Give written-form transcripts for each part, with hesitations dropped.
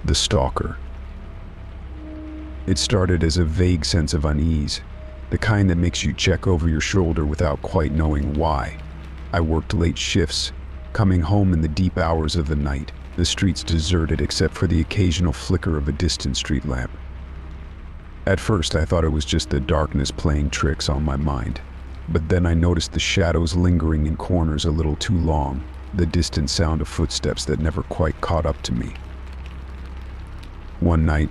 The stalker. It started as a vague sense of unease, the kind that makes you check over your shoulder without quite knowing why. I worked late shifts, coming home in the deep hours of the night, the streets deserted except for the occasional flicker of a distant street lamp. At first I thought it was just the darkness playing tricks on my mind, but then I noticed the shadows lingering in corners a little too long, the distant sound of footsteps that never quite caught up to me. One night,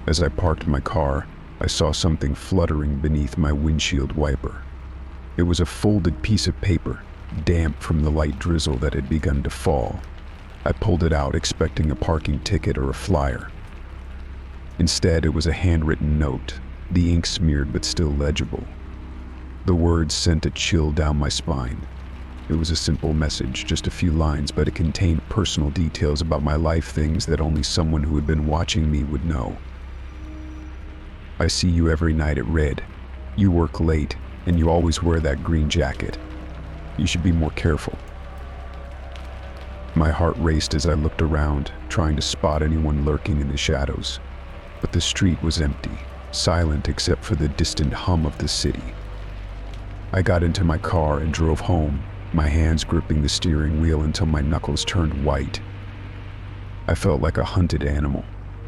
as I parked my car, I saw something fluttering beneath my windshield wiper. It was a folded piece of paper, damp from the light drizzle that had begun to fall. I pulled it out, expecting a parking ticket or a flyer. Instead, it was a handwritten note, the ink smeared but still legible. The words sent a chill down my spine. It was a simple message, just a few lines, but it contained personal details about my life, things that only someone who had been watching me would know. I see you every night, it read. You work late, and you always wear that green jacket. You should be more careful. My heart raced as I looked around, trying to spot anyone lurking in the shadows. But the street was empty, silent except for the distant hum of the city. I got into my car and drove home, my hands gripping the steering wheel until my knuckles turned white. I felt like a hunted animal,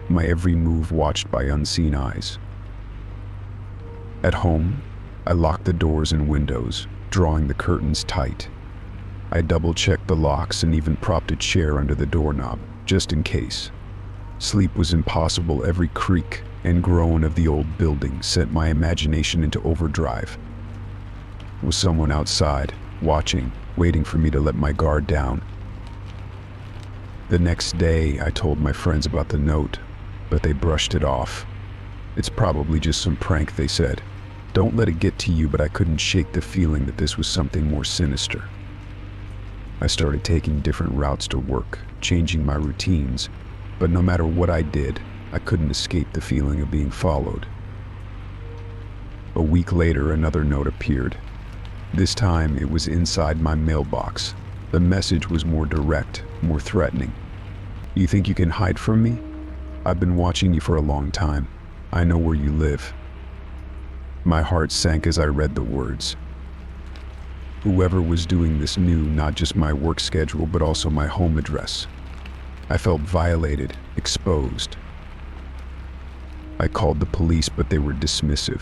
my every move watched by unseen eyes. At home, I locked the doors and windows, drawing the curtains tight. I double-checked the locks and even propped a chair under the doorknob, just in case. Sleep was impossible. Every creak and groan of the old building sent my imagination into overdrive. Was someone outside, watching, waiting for me to let my guard down? The next day, I told my friends about the note, but they brushed it off. It's probably just some prank, they said. Don't let it get to you, but I couldn't shake the feeling that this was something more sinister. I started taking different routes to work, changing my routines, but no matter what I did, I couldn't escape the feeling of being followed. A week later, another note appeared. This time, it was inside my mailbox. The message was more direct, more threatening. You think you can hide from me? I've been watching you for a long time. I know where you live. My heart sank as I read the words. Whoever was doing this knew not just my work schedule, but also my home address. I felt violated, exposed. I called the police, but they were dismissive.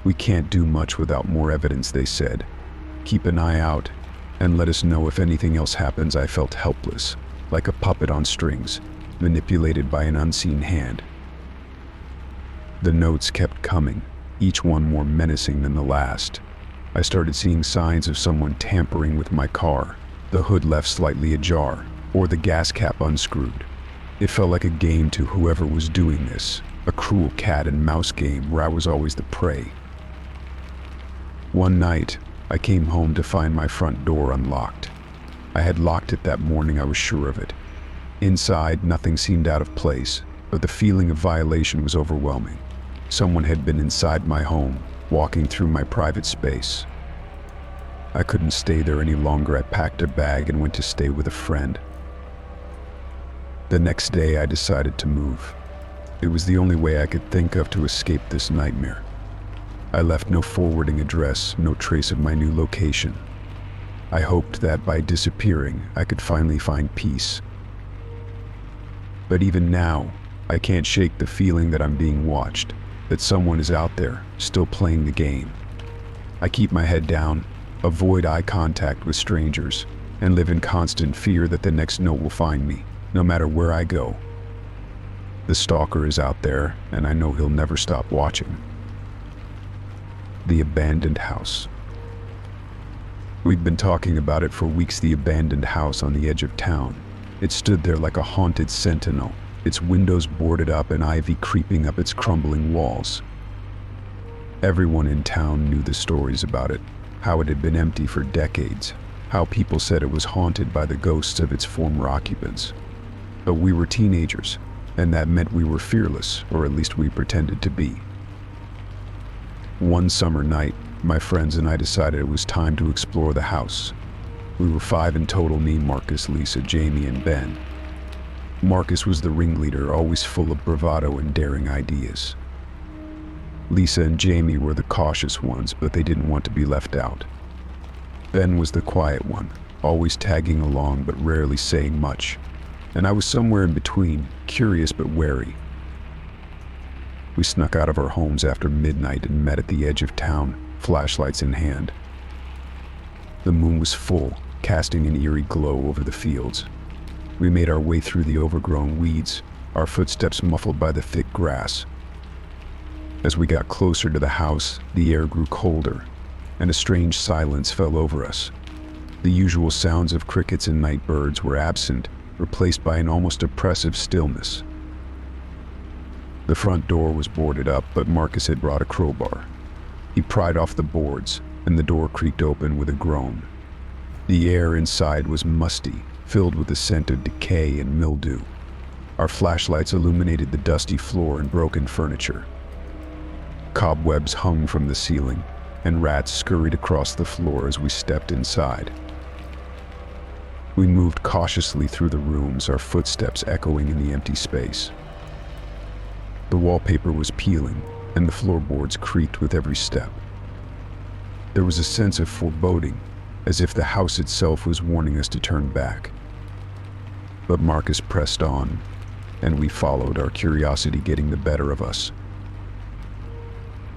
We can't do much without more evidence, they said. Keep an eye out and let us know if anything else happens. I felt helpless, like a puppet on strings, manipulated by an unseen hand. The notes kept coming, each one more menacing than the last. I started seeing signs of someone tampering with my car, the hood left slightly ajar, or the gas cap unscrewed. It felt like a game to whoever was doing this, a cruel cat and mouse game where I was always the prey. One night, I came home to find my front door unlocked. I had locked it that morning, I was sure of it. Inside, nothing seemed out of place, but the feeling of violation was overwhelming. Someone had been inside my home, walking through my private space. I couldn't stay there any longer. I packed a bag and went to stay with a friend. The next day, I decided to move. It was the only way I could think of to escape this nightmare. I left no forwarding address, no trace of my new location. I hoped that by disappearing, I could finally find peace. But even now, I can't shake the feeling that I'm being watched, that someone is out there, still playing the game. I keep my head down, avoid eye contact with strangers, and live in constant fear that the next note will find me, no matter where I go. The stalker is out there, and I know he'll never stop watching. The abandoned house. We'd been talking about it for weeks, the abandoned house on the edge of town. It stood there like a haunted sentinel, its windows boarded up and ivy creeping up its crumbling walls. Everyone in town knew the stories about it, how it had been empty for decades, how people said it was haunted by the ghosts of its former occupants. But we were teenagers, and that meant we were fearless, or at least we pretended to be. One summer night, my friends and I decided it was time to explore the house. We were 5 in total, me, Marcus, Lisa, Jamie, and Ben. Marcus was the ringleader, always full of bravado and daring ideas. Lisa and Jamie were the cautious ones, but they didn't want to be left out. Ben was the quiet one, always tagging along but rarely saying much. And I was somewhere in between, curious but wary. We snuck out of our homes after midnight and met at the edge of town, flashlights in hand. The moon was full, casting an eerie glow over the fields. We made our way through the overgrown weeds, our footsteps muffled by the thick grass. As we got closer to the house, the air grew colder, and a strange silence fell over us. The usual sounds of crickets and night birds were absent, replaced by an almost oppressive stillness. The front door was boarded up, but Marcus had brought a crowbar. He pried off the boards, and the door creaked open with a groan. The air inside was musty, filled with the scent of decay and mildew. Our flashlights illuminated the dusty floor and broken furniture. Cobwebs hung from the ceiling, and rats scurried across the floor as we stepped inside. We moved cautiously through the rooms, our footsteps echoing in the empty space. The wallpaper was peeling, and the floorboards creaked with every step. There was a sense of foreboding, as if the house itself was warning us to turn back. But Marcus pressed on, and we followed, our curiosity getting the better of us.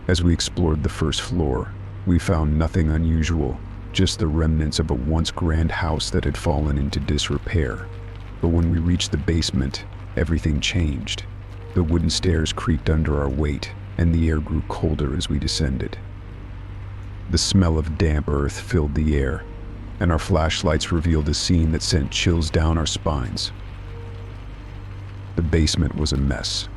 As we explored the first floor, we found nothing unusual, just the remnants of a once grand house that had fallen into disrepair. But when we reached the basement, everything changed. The wooden stairs creaked under our weight, and the air grew colder as we descended. The smell of damp earth filled the air, and our flashlights revealed a scene that sent chills down our spines. The basement was a mess.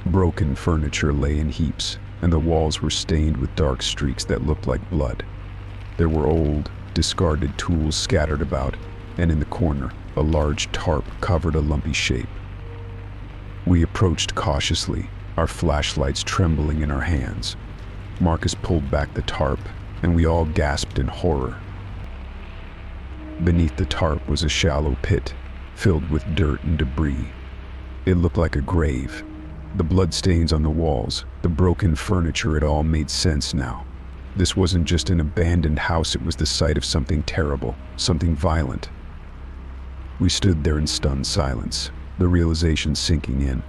Broken furniture lay in heaps, and the walls were stained with dark streaks that looked like blood. There were old, discarded tools scattered about, and in the corner, a large tarp covered a lumpy shape. We approached cautiously, our flashlights trembling in our hands. Marcus pulled back the tarp, and we all gasped in horror. Beneath the tarp was a shallow pit, filled with dirt and debris. It looked like a grave. The bloodstains on the walls, the broken furniture, it all made sense now. This wasn't just an abandoned house, it was the site of something terrible, something violent. We stood there in stunned silence, the realization sinking in.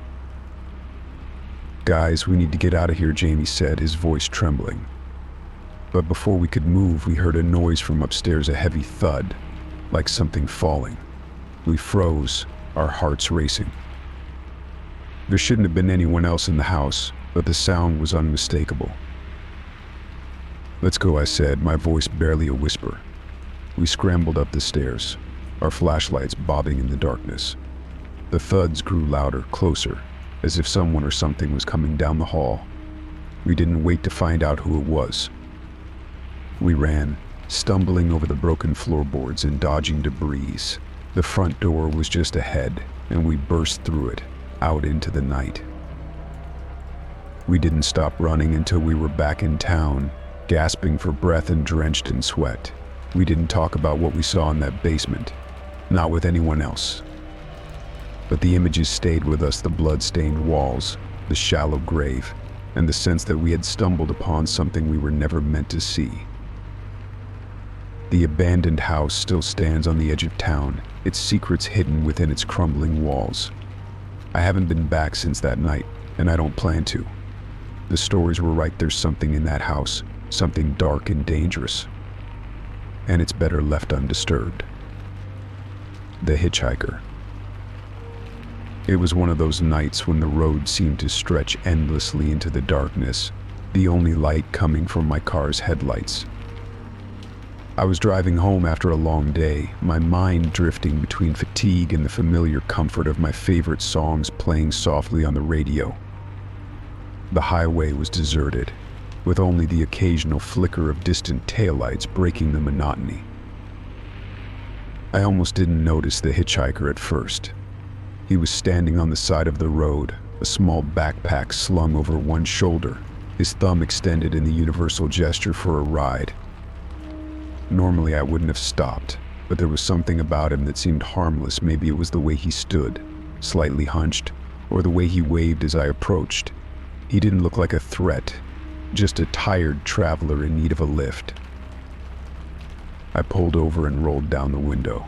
"Guys, we need to get out of here," Jamie said, his voice trembling. But before we could move, we heard a noise from upstairs, a heavy thud, like something falling. We froze, our hearts racing. There shouldn't have been anyone else in the house, but the sound was unmistakable. "Let's go," I said, my voice barely a whisper. We scrambled up the stairs, our flashlights bobbing in the darkness. The thuds grew louder, closer, as if someone or something was coming down the hall. We didn't wait to find out who it was. We ran, stumbling over the broken floorboards and dodging debris. The front door was just ahead, and we burst through it, out into the night. We didn't stop running until we were back in town, gasping for breath and drenched in sweat. We didn't talk about what we saw in that basement, not with anyone else. But the images stayed with us, the blood-stained walls, the shallow grave, and the sense that we had stumbled upon something we were never meant to see. The abandoned house still stands on the edge of town, its secrets hidden within its crumbling walls. I haven't been back since that night, and I don't plan to. The stories were right, there's something in that house, something dark and dangerous. And it's better left undisturbed. The Hitchhiker. It was one of those nights when the road seemed to stretch endlessly into the darkness, the only light coming from my car's headlights. I was driving home after a long day, my mind drifting between fatigue and the familiar comfort of my favorite songs playing softly on the radio. The highway was deserted, with only the occasional flicker of distant taillights breaking the monotony. I almost didn't notice the hitchhiker at first. He was standing on the side of the road, a small backpack slung over one shoulder, his thumb extended in the universal gesture for a ride. Normally I wouldn't have stopped, but there was something about him that seemed harmless. Maybe it was the way he stood, slightly hunched, or the way he waved as I approached. He didn't look like a threat, just a tired traveler in need of a lift. I pulled over and rolled down the window.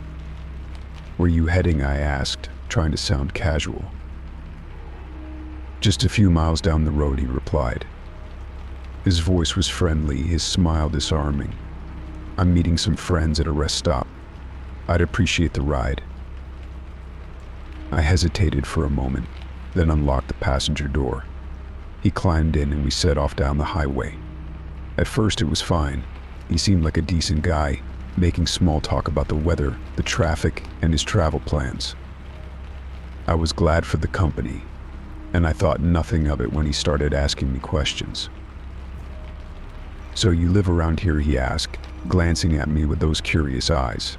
"Where you heading?" I asked, trying to sound casual. "Just a few miles down the road," he replied. His voice was friendly, his smile disarming. "I'm meeting some friends at a rest stop. I'd appreciate the ride." I hesitated for a moment, then unlocked the passenger door. He climbed in and we set off down the highway. At first it was fine. He seemed like a decent guy, making small talk about the weather, the traffic, and his travel plans. I was glad for the company, and I thought nothing of it when he started asking me questions. "So you live around here?" he asked, glancing at me with those curious eyes.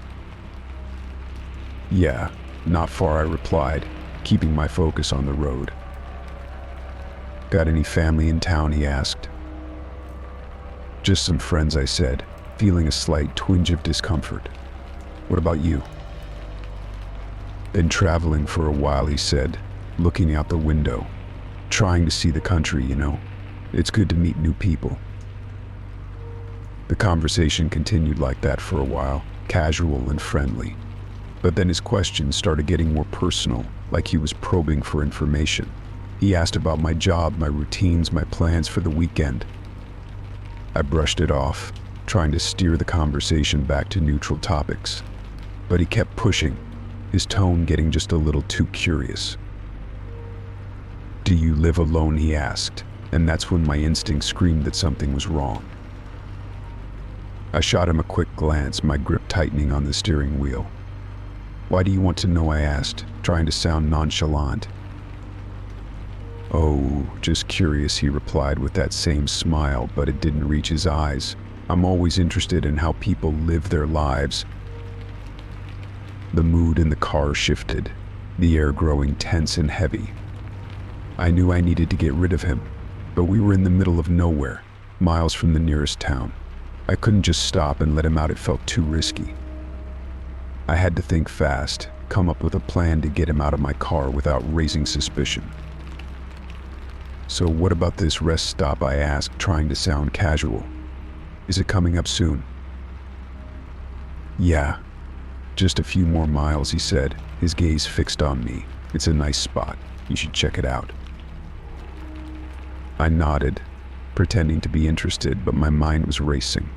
"Yeah, not far," I replied, keeping my focus on the road. "Got any family in town?" he asked. "Just some friends," I said, feeling a slight twinge of discomfort. "What about you?" "Been traveling for a while," he said, looking out the window. "Trying to see the country, you know. It's good to meet new people." The conversation continued like that for a while, casual and friendly. But then his questions started getting more personal, like he was probing for information. He asked about my job, my routines, my plans for the weekend. I brushed it off, trying to steer the conversation back to neutral topics. But he kept pushing, his tone getting just a little too curious. "Do you live alone?" he asked, and that's when my instinct screamed that something was wrong. I shot him a quick glance, my grip tightening on the steering wheel. "Why do you want to know?" I asked, trying to sound nonchalant. "Oh, just curious," he replied with that same smile, but it didn't reach his eyes. "I'm always interested in how people live their lives." The mood in the car shifted, the air growing tense and heavy. I knew I needed to get rid of him, but we were in the middle of nowhere, miles from the nearest town. I couldn't just stop and let him out, it felt too risky. I had to think fast, come up with a plan to get him out of my car without raising suspicion. "So what about this rest stop?" I asked, trying to sound casual. "Is it coming up soon?" "Yeah, just a few more miles," he said, his gaze fixed on me. "It's a nice spot. You should check it out." I nodded, pretending to be interested, but my mind was racing.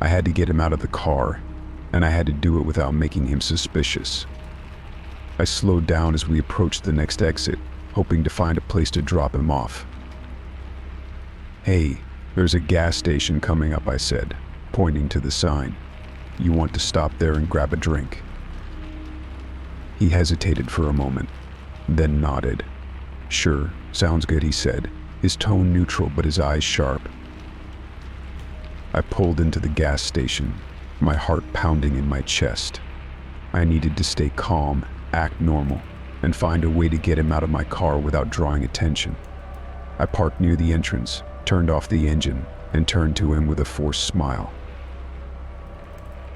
I had to get him out of the car, and I had to do it without making him suspicious. I slowed down as we approached the next exit, hoping to find a place to drop him off. "Hey, there's a gas station coming up," I said, pointing to the sign. "You want to stop there and grab a drink?" He hesitated for a moment, then nodded. "Sure, sounds good," he said, his tone neutral but his eyes sharp. I pulled into the gas station, my heart pounding in my chest. I needed to stay calm, act normal, and find a way to get him out of my car without drawing attention. I parked near the entrance, turned off the engine, and turned to him with a forced smile.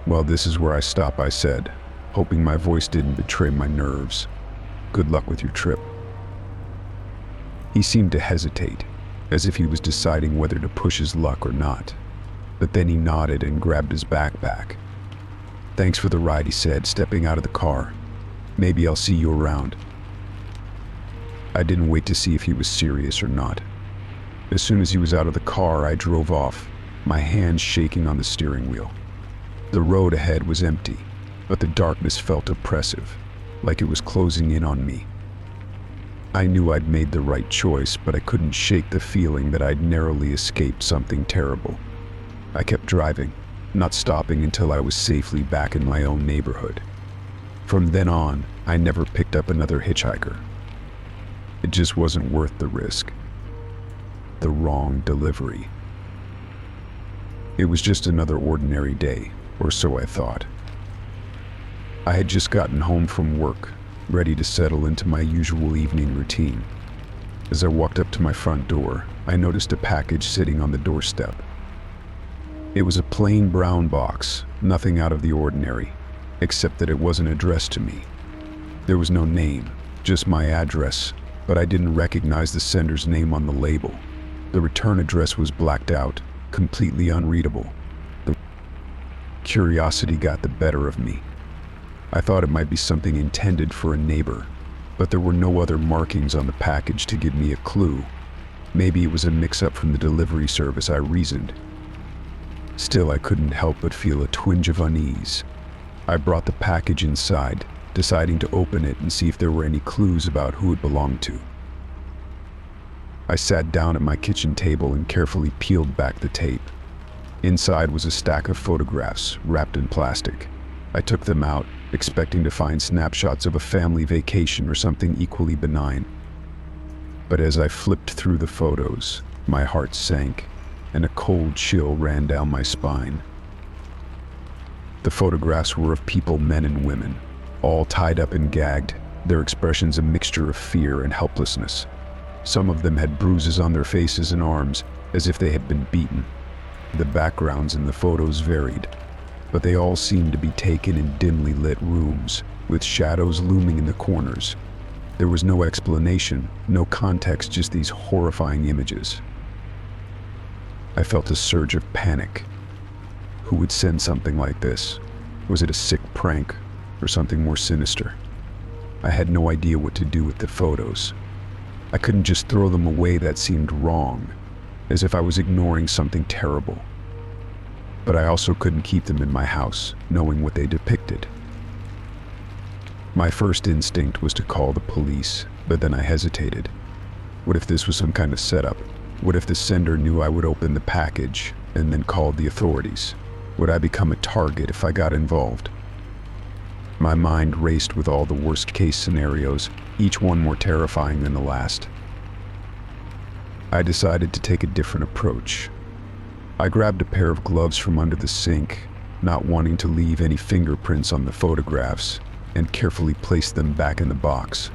"Well, this is where I stop," I said, hoping my voice didn't betray my nerves. "Good luck with your trip." He seemed to hesitate, as if he was deciding whether to push his luck or not. But then he nodded and grabbed his backpack. "Thanks for the ride," he said, stepping out of the car. "Maybe I'll see you around." I didn't wait to see if he was serious or not. As soon as he was out of the car, I drove off, my hands shaking on the steering wheel. The road ahead was empty, but the darkness felt oppressive, like it was closing in on me. I knew I'd made the right choice, but I couldn't shake the feeling that I'd narrowly escaped something terrible. I kept driving, not stopping until I was safely back in my own neighborhood. From then on, I never picked up another hitchhiker. It just wasn't worth the risk. The wrong delivery. It was just another ordinary day, or so I thought. I had just gotten home from work, ready to settle into my usual evening routine. As I walked up to my front door, I noticed a package sitting on the doorstep. It was a plain brown box, nothing out of the ordinary, except that it wasn't addressed to me. There was no name, Just my address, but I didn't recognize the sender's name on the label. The return address was blacked out, completely unreadable. The curiosity got the better of me. I thought it might be something intended for a neighbor, but there were no other markings on the package to give me a clue. Maybe it was a mix-up from the delivery service, I reasoned. Still, I couldn't help but feel a twinge of unease. I brought the package inside, deciding to open it and see if there were any clues about who it belonged to. I sat down at my kitchen table and carefully peeled back the tape. Inside was a stack of photographs, wrapped in plastic. I took them out, expecting to find snapshots of a family vacation or something equally benign. But as I flipped through the photos, my heart sank, and a cold chill ran down my spine. The photographs were of people, men and women, all tied up and gagged, their expressions a mixture of fear and helplessness. Some of them had bruises on their faces and arms, as if they had been beaten. The backgrounds in the photos varied, but they all seemed to be taken in dimly lit rooms, with shadows looming in the corners. There was no explanation, no context, just these horrifying images. I felt a surge of panic. Who would send something like this? Was it a sick prank, or something more sinister? I had no idea what to do with the photos. I couldn't just throw them away, that seemed wrong, as if I was ignoring something terrible. But I also couldn't keep them in my house, knowing what they depicted. My first instinct was to call the police, but then I hesitated. What if this was some kind of setup? What if the sender knew I would open the package and then called the authorities? Would I become a target if I got involved? My mind raced with all the worst-case scenarios, each one more terrifying than the last. I decided to take a different approach. I grabbed a pair of gloves from under the sink, not wanting to leave any fingerprints on the photographs, and carefully placed them back in the box.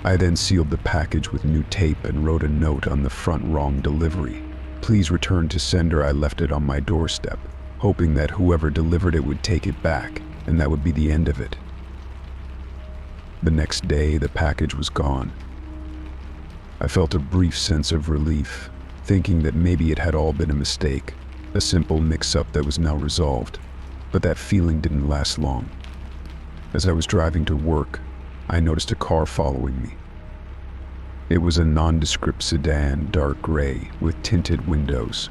I then sealed the package with new tape and wrote a note on the front: wrong delivery. Please return to sender. I left it on my doorstep, hoping that whoever delivered it would take it back, and that would be the end of it. The next day, the package was gone. I felt a brief sense of relief, thinking that maybe it had all been a mistake, a simple mix-up that was now resolved. But that feeling didn't last long. As I was driving to work, I noticed a car following me. It was a nondescript sedan, dark gray, with tinted windows.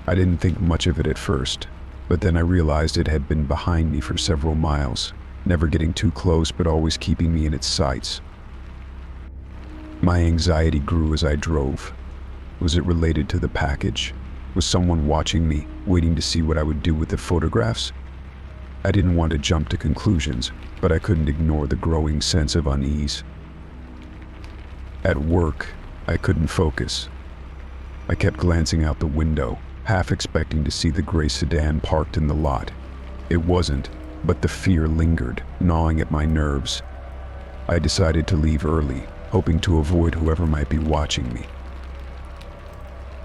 I didn't think much of it at first, but then I realized it had been behind me for several miles, never getting too close but always keeping me in its sights. My anxiety grew as I drove. Was it related to the package? Was someone watching me, waiting to see what I would do with the photographs? I didn't want to jump to conclusions, but I couldn't ignore the growing sense of unease. At work, I couldn't focus. I kept glancing out the window, half expecting to see the gray sedan parked in the lot. It wasn't, but the fear lingered, gnawing at my nerves. I decided to leave early, hoping to avoid whoever might be watching me.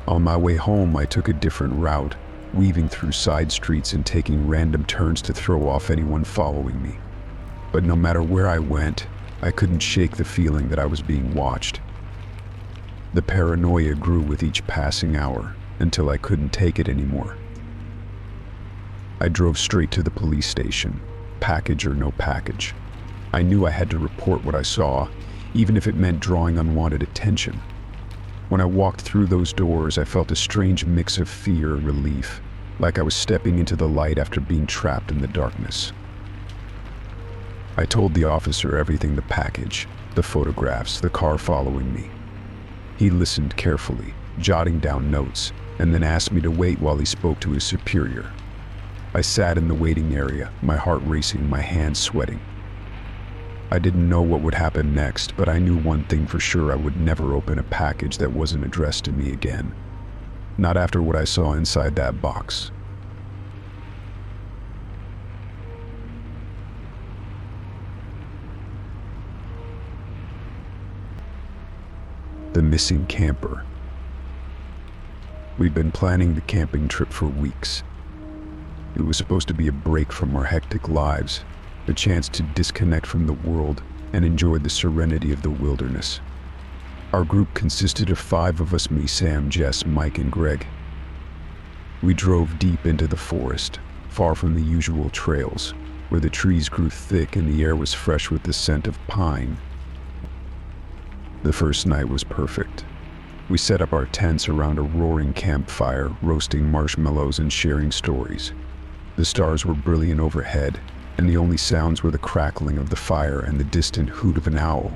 On my way home, I took a different route, weaving through side streets and taking random turns to throw off anyone following me. But no matter where I went, I couldn't shake the feeling that I was being watched. The paranoia grew with each passing hour, until I couldn't take it anymore. I drove straight to the police station, package or no package. I knew I had to report what I saw, even if it meant drawing unwanted attention. When I walked through those doors, I felt a strange mix of fear and relief, like I was stepping into the light after being trapped in the darkness. I told the officer everything: the package, the photographs, the car following me. He listened carefully, jotting down notes, and then asked me to wait while he spoke to his superior. I sat in the waiting area, my heart racing, my hands sweating. I didn't know what would happen next, but I knew one thing for sure: I would never open a package that wasn't addressed to me again. Not after what I saw inside that box. The missing camper. We'd been planning the camping trip for weeks. It was supposed to be a break from our hectic lives, a chance to disconnect from the world and enjoyed the serenity of the wilderness. Our group consisted of 5 of us: me, Sam, Jess, Mike, and Greg. We drove deep into the forest, far from the usual trails, where the trees grew thick and the air was fresh with the scent of pine. The first night was perfect. We set up our tents around a roaring campfire, roasting marshmallows and sharing stories. The stars were brilliant overhead, and the only sounds were the crackling of the fire and the distant hoot of an owl.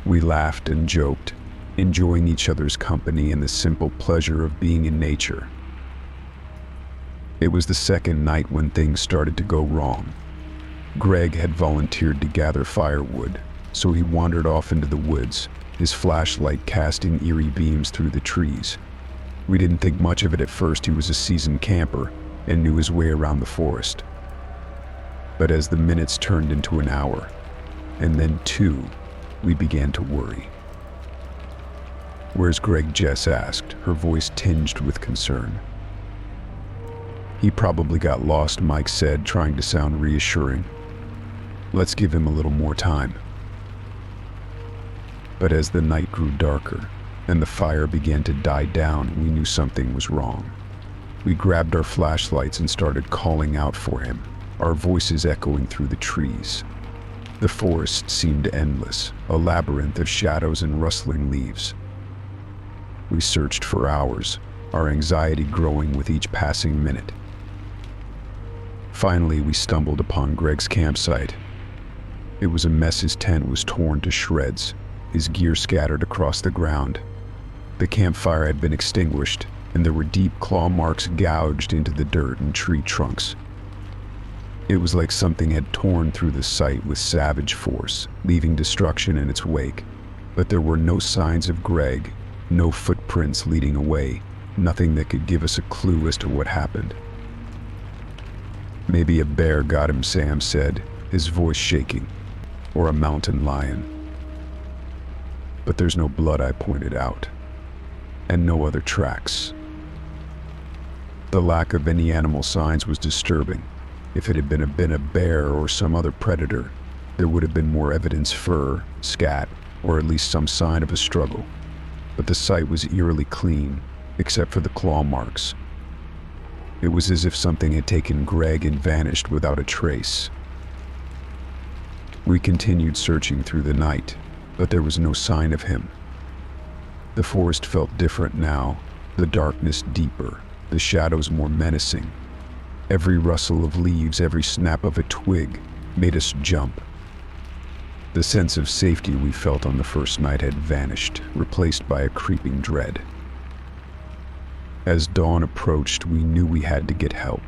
We laughed and joked, enjoying each other's company and the simple pleasure of being in nature. It was the second night when things started to go wrong. Greg had volunteered to gather firewood, so he wandered off into the woods, his flashlight casting eerie beams through the trees. We didn't think much of it at first. He was a seasoned camper and knew his way around the forest. But as the minutes turned into an hour, and then 2, we began to worry. "Where's Greg?" Jess asked, her voice tinged with concern. "He probably got lost," Mike said, trying to sound reassuring. "Let's give him a little more time." But as the night grew darker and the fire began to die down, we knew something was wrong. We grabbed our flashlights and started calling out for him, our voices echoing through the trees. The forest seemed endless, a labyrinth of shadows and rustling leaves. We searched for hours, our anxiety growing with each passing minute. Finally, we stumbled upon Greg's campsite. It was a mess. His tent was torn to shreds, his gear scattered across the ground. The campfire had been extinguished, and there were deep claw marks gouged into the dirt and tree trunks. It was like something had torn through the site with savage force, leaving destruction in its wake. But there were no signs of Greg, no footprints leading away, nothing that could give us a clue as to what happened. "Maybe a bear got him," Sam said, his voice shaking, "or a mountain lion." "But there's no blood," I pointed out, "and no other tracks." The lack of any animal signs was disturbing. If it had been a bear or some other predator, there would have been more evidence: fur, scat, or at least some sign of a struggle. But the site was eerily clean, except for the claw marks. It was as if something had taken Greg and vanished without a trace. We continued searching through the night, but there was no sign of him. The forest felt different now, the darkness deeper, the shadows more menacing. Every rustle of leaves, every snap of a twig made us jump. The sense of safety we felt on the first night had vanished, replaced by a creeping dread. As dawn approached, we knew we had to get help.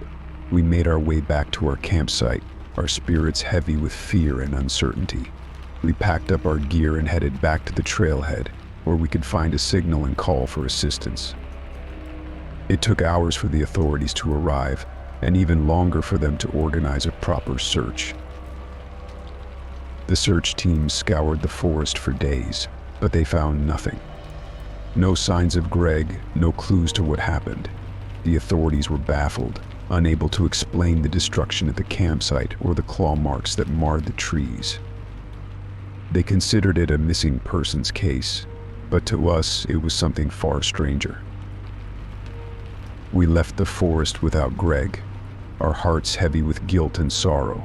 We made our way back to our campsite, our spirits heavy with fear and uncertainty. We packed up our gear and headed back to the trailhead, where we could find a signal and call for assistance. It took hours for the authorities to arrive, and even longer for them to organize a proper search. The search team scoured the forest for days, but they found nothing. No signs of Greg, no clues to what happened. The authorities were baffled, unable to explain the destruction at the campsite or the claw marks that marred the trees. They considered it a missing persons case, but to us it was something far stranger. We left the forest without Greg, our hearts heavy with guilt and sorrow.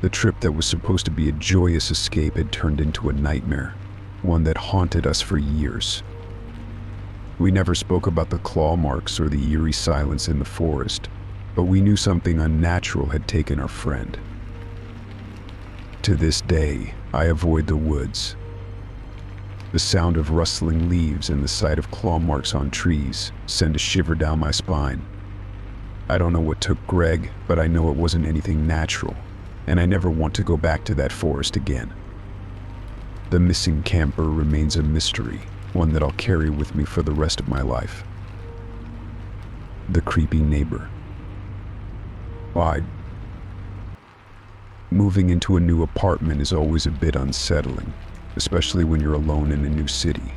The trip that was supposed to be a joyous escape had turned into a nightmare, one that haunted us for years. We never spoke about the claw marks or the eerie silence in the forest, but we knew something unnatural had taken our friend. To this day, I avoid the woods. The sound of rustling leaves and the sight of claw marks on trees send a shiver down my spine. I don't know what took Greg, but I know it wasn't anything natural, and I never want to go back to that forest again. The missing camper remains a mystery, one that I'll carry with me for the rest of my life. The creepy neighbor. Why? Moving into a new apartment is always a bit unsettling, especially when you're alone in a new city.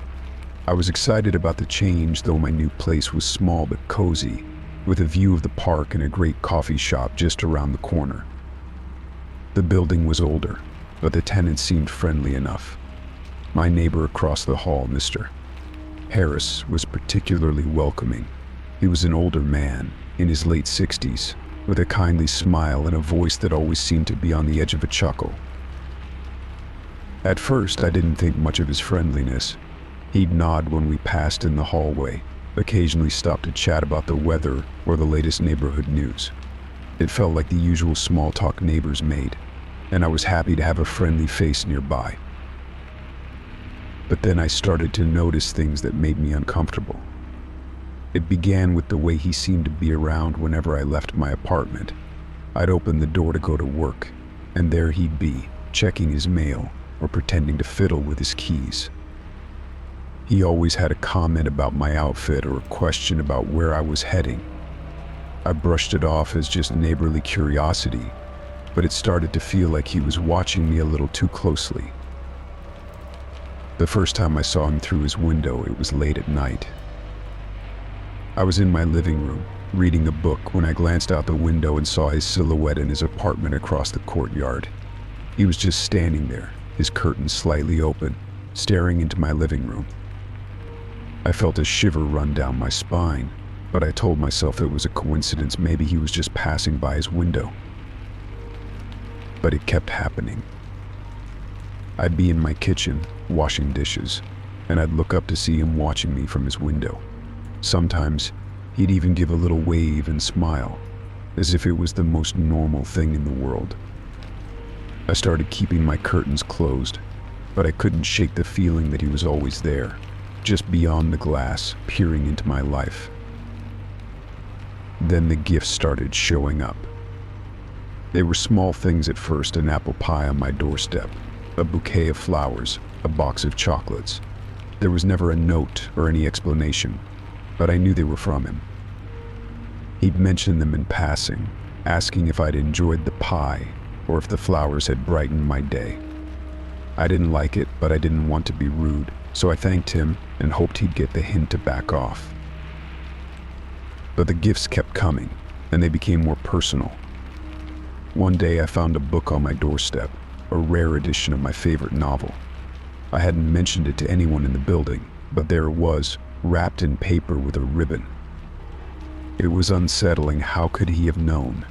I was excited about the change, though my new place was small but cozy, with a view of the park and a great coffee shop just around the corner. The building was older, but the tenant seemed friendly enough. My neighbor across the hall, Mr. Harris, was particularly welcoming. He was an older man, in his late 60s, with a kindly smile and a voice that always seemed to be on the edge of a chuckle. At first, I didn't think much of his friendliness. He'd nod when we passed in the hallway, occasionally stop to chat about the weather or the latest neighborhood news. It felt like the usual small talk neighbors made, and I was happy to have a friendly face nearby. But then I started to notice things that made me uncomfortable. It began with the way he seemed to be around whenever I left my apartment. I'd open the door to go to work, and there he'd be, checking his mail or pretending to fiddle with his keys. He always had a comment about my outfit or a question about where I was heading. I brushed it off as just neighborly curiosity, but it started to feel like he was watching me a little too closely. The first time I saw him through his window, it was late at night. I was in my living room, reading a book, when I glanced out the window and saw his silhouette in his apartment across the courtyard. He was just standing there, his curtains slightly open, staring into my living room. I felt a shiver run down my spine, but I told myself it was a coincidence. Maybe he was just passing by his window. But it kept happening. I'd be in my kitchen, washing dishes, and I'd look up to see him watching me from his window. Sometimes, he'd even give a little wave and smile, as if it was the most normal thing in the world. I started keeping my curtains closed, but I couldn't shake the feeling that he was always there, just beyond the glass, peering into my life. Then the gifts started showing up. They were small things at first: an apple pie on my doorstep, a bouquet of flowers, a box of chocolates. There was never a note or any explanation, but I knew they were from him. He'd mention them in passing, asking if I'd enjoyed the pie or if the flowers had brightened my day. I didn't like it, but I didn't want to be rude, so I thanked him and hoped he'd get the hint to back off. But the gifts kept coming, and they became more personal. One day I found a book on my doorstep, a rare edition of my favorite novel. I hadn't mentioned it to anyone in the building, but there it was, wrapped in paper with a ribbon. It was unsettling. How could he have known?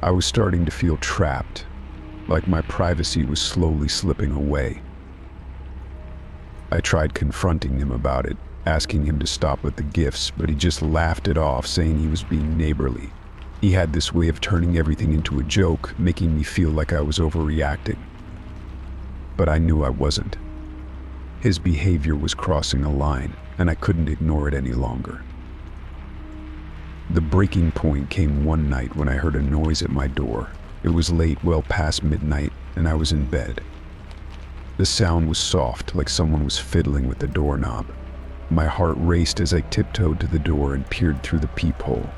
I was starting to feel trapped, like my privacy was slowly slipping away. I tried confronting him about it, asking him to stop with the gifts, but he just laughed it off, saying he was being neighborly. He had this way of turning everything into a joke, making me feel like I was overreacting. But I knew I wasn't. His behavior was crossing a line, and I couldn't ignore it any longer. The breaking point came one night when I heard a noise at my door. It was late, well past midnight, and I was in bed. The sound was soft, like someone was fiddling with the doorknob. My heart raced as I tiptoed to the door and peered through the peephole.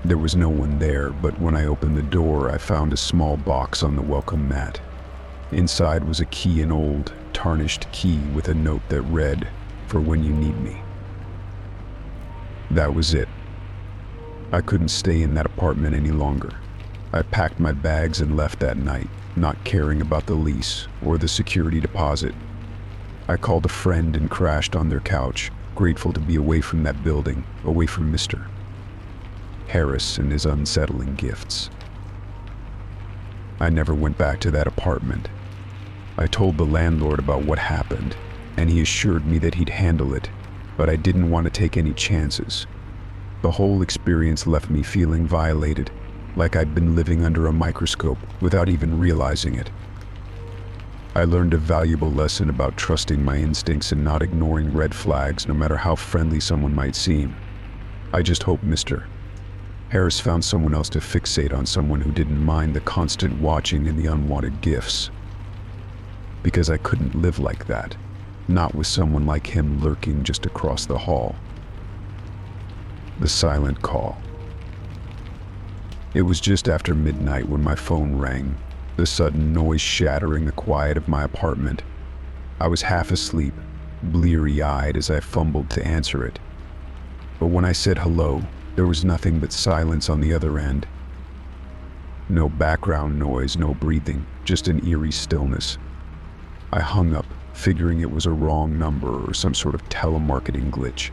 There was no one there, but when I opened the door, I found a small box on the welcome mat. Inside was a key, an old, tarnished key with a note that read, "For when you need me." That was it. I couldn't stay in that apartment any longer. I packed my bags and left that night, not caring about the lease or the security deposit. I called a friend and crashed on their couch, grateful to be away from that building, away from Mr. Harris and his unsettling gifts. I never went back to that apartment. I told the landlord about what happened, and he assured me that he'd handle it, but I didn't want to take any chances. The whole experience left me feeling violated, like I'd been living under a microscope without even realizing it. I learned a valuable lesson about trusting my instincts and not ignoring red flags, no matter how friendly someone might seem. I just hope Mr. Harris found someone else to fixate on, someone who didn't mind the constant watching and the unwanted gifts. Because I couldn't live like that, not with someone like him lurking just across the hall. The silent call. It was just after midnight when my phone rang, the sudden noise shattering the quiet of my apartment. I was half asleep, bleary-eyed as I fumbled to answer it. But when I said hello, there was nothing but silence on the other end. No background noise, no breathing, just an eerie stillness. I hung up, figuring it was a wrong number or some sort of telemarketing glitch.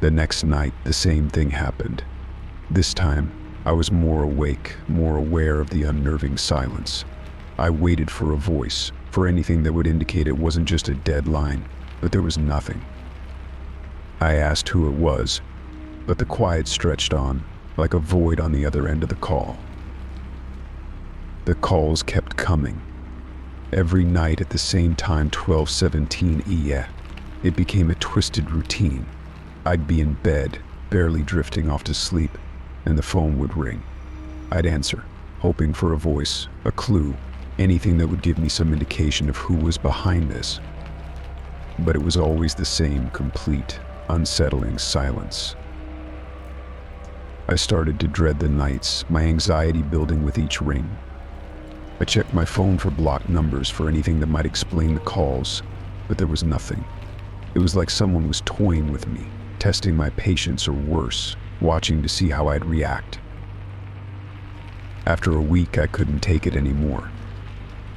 The next night, the same thing happened. This time, I was more awake, more aware of the unnerving silence. I waited for a voice, for anything that would indicate it wasn't just a dead line, but there was nothing. I asked who it was, but the quiet stretched on, like a void on the other end of the call. The calls kept coming. Every night at the same time, 12:17 EA. It became a twisted routine. I'd be in bed, barely drifting off to sleep, and the phone would ring. I'd answer, hoping for a voice, a clue, anything that would give me some indication of who was behind this. But it was always the same complete, unsettling silence. I started to dread the nights, my anxiety building with each ring. I checked my phone for blocked numbers, for anything that might explain the calls, but there was nothing. It was like someone was toying with me, testing my patience or worse, watching to see how I'd react. After a week, I couldn't take it anymore.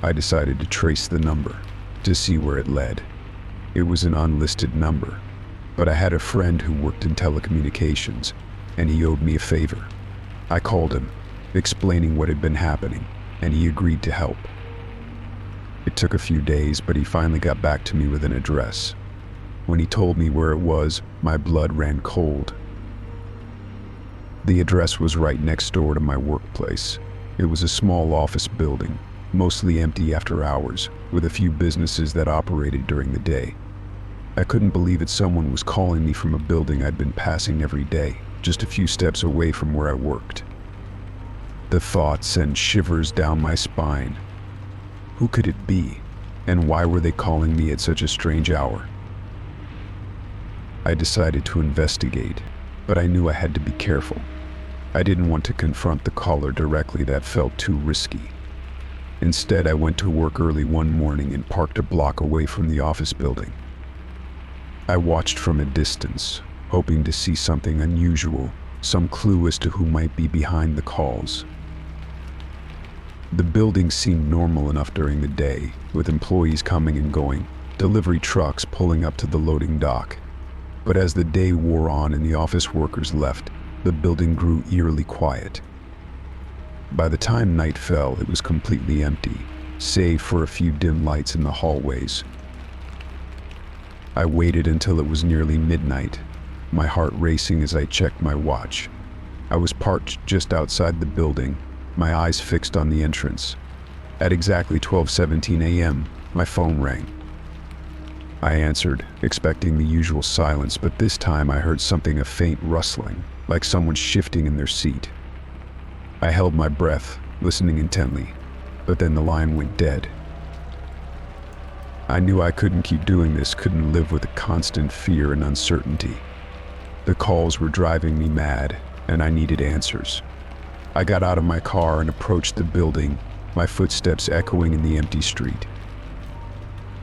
I decided to trace the number, to see where it led. It was an unlisted number, but I had a friend who worked in telecommunications, and he owed me a favor. I called him, explaining what had been happening, and he agreed to help. It took a few days, but he finally got back to me with an address. When he told me where it was, my blood ran cold. The address was right next door to my workplace. It was a small office building, mostly empty after hours, with a few businesses that operated during the day. I couldn't believe that someone was calling me from a building I'd been passing every day, just a few steps away from where I worked. The thought sent shivers down my spine. Who could it be, and why were they calling me at such a strange hour? I decided to investigate, but I knew I had to be careful. I didn't want to confront the caller directly, that felt too risky. Instead, I went to work early one morning and parked a block away from the office building. I watched from a distance, hoping to see something unusual, some clue as to who might be behind the calls. The building seemed normal enough during the day, with employees coming and going, delivery trucks pulling up to the loading dock. But as the day wore on and the office workers left, the building grew eerily quiet. By the time night fell, it was completely empty, save for a few dim lights in the hallways. I waited until it was nearly midnight, my heart racing as I checked my watch. I was parked just outside the building, my eyes fixed on the entrance. At exactly 12:17 a.m., my phone rang. I answered, expecting the usual silence, but this time I heard something, a faint rustling, like someone shifting in their seat. I held my breath, listening intently, but then the line went dead. I knew I couldn't keep doing this, couldn't live with the constant fear and uncertainty. The calls were driving me mad, and I needed answers. I got out of my car and approached the building, my footsteps echoing in the empty street.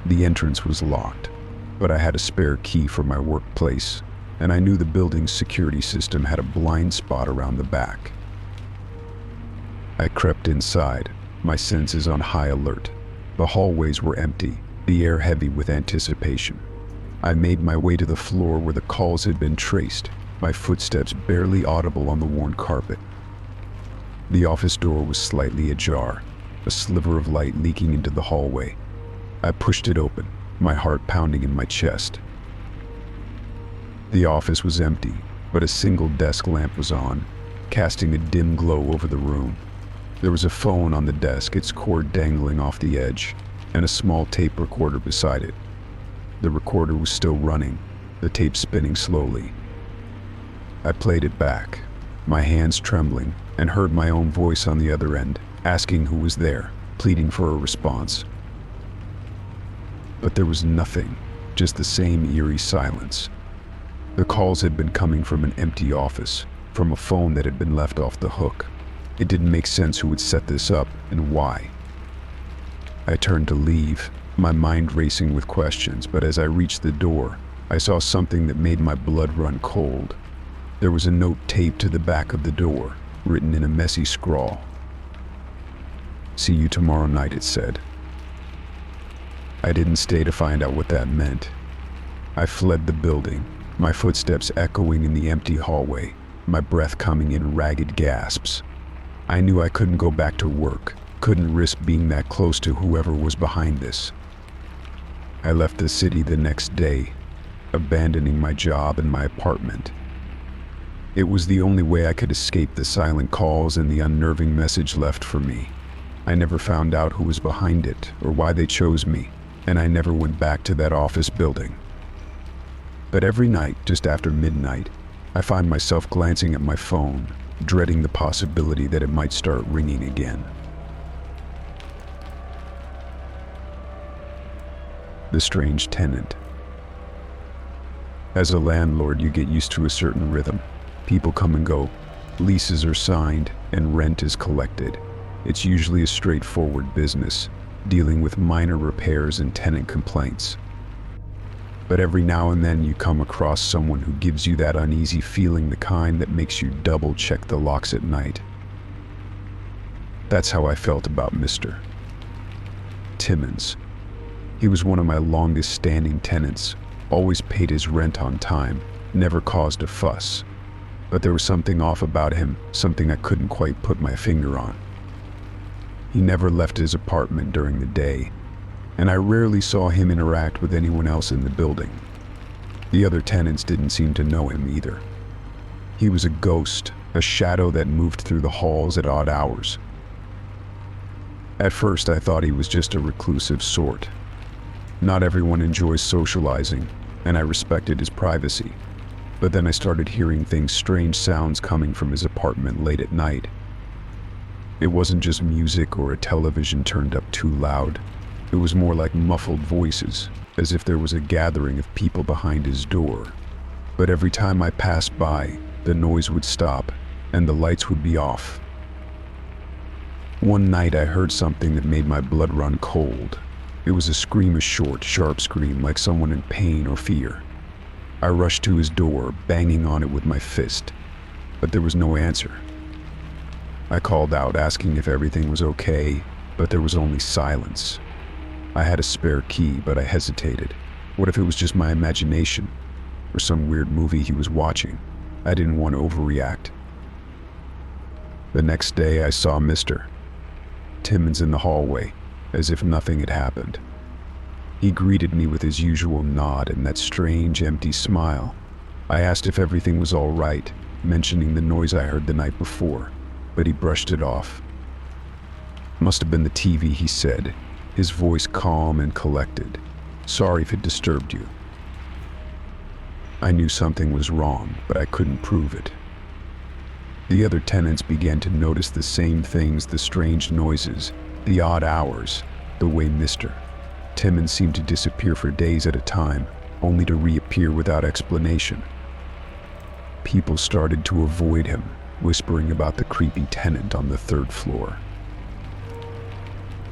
The entrance was locked, but I had a spare key for my workplace, and I knew the building's security system had a blind spot around the back. I crept inside, my senses on high alert. The hallways were empty, the air heavy with anticipation. I made my way to the floor where the calls had been traced, my footsteps barely audible on the worn carpet. The office door was slightly ajar, a sliver of light leaking into the hallway. I pushed it open, my heart pounding in my chest. The office was empty, but a single desk lamp was on, casting a dim glow over the room. There was a phone on the desk, its cord dangling off the edge, and a small tape recorder beside it. The recorder was still running, the tape spinning slowly. I played it back, my hands trembling, and heard my own voice on the other end, asking who was there, pleading for a response. But there was nothing, just the same eerie silence. The calls had been coming from an empty office, from a phone that had been left off the hook. It didn't make sense who would set this up and why. I turned to leave, my mind racing with questions, but as I reached the door, I saw something that made my blood run cold. There was a note taped to the back of the door, written in a messy scrawl. "See you tomorrow night," it said. I didn't stay to find out what that meant. I fled the building, my footsteps echoing in the empty hallway, my breath coming in ragged gasps. I knew I couldn't go back to work, couldn't risk being that close to whoever was behind this. I left the city the next day, abandoning my job and my apartment. It was the only way I could escape the silent calls and the unnerving message left for me. I never found out who was behind it or why they chose me, and I never went back to that office building. But every night, just after midnight, I find myself glancing at my phone, dreading the possibility that it might start ringing again. The strange tenant. As a landlord, you get used to a certain rhythm. People come and go, leases are signed, and rent is collected. It's usually a straightforward business, dealing with minor repairs and tenant complaints. But every now and then you come across someone who gives you that uneasy feeling, the kind that makes you double-check the locks at night. That's how I felt about Mr. Timmons. He was one of my longest-standing tenants, always paid his rent on time, never caused a fuss. But there was something off about him, something I couldn't quite put my finger on. He never left his apartment during the day, and I rarely saw him interact with anyone else in the building. The other tenants didn't seem to know him either. He was a ghost, a shadow that moved through the halls at odd hours. At first, I thought he was just a reclusive sort. Not everyone enjoys socializing, and I respected his privacy. But then I started hearing strange sounds coming from his apartment late at night. It wasn't just music or a television turned up too loud. It was more like muffled voices, as if there was a gathering of people behind his door. But every time I passed by, the noise would stop, and the lights would be off. One night I heard something that made my blood run cold. It was a scream, a short, sharp scream, like someone in pain or fear. I rushed to his door, banging on it with my fist, but there was no answer. I called out, asking if everything was okay, but there was only silence. I had a spare key, but I hesitated. What if it was just my imagination, or some weird movie he was watching? I didn't want to overreact. The next day I saw Mr. Timmons in the hallway, as if nothing had happened. He greeted me with his usual nod and that strange, empty smile. I asked if everything was all right, mentioning the noise I heard the night before, but he brushed it off. "Must have been the TV," he said, his voice calm and collected. "Sorry if it disturbed you." I knew something was wrong, but I couldn't prove it. The other tenants began to notice the same things, the strange noises, the odd hours, the way Mr. Timmons seemed to disappear for days at a time, only to reappear without explanation. People started to avoid him, whispering about the creepy tenant on the third floor.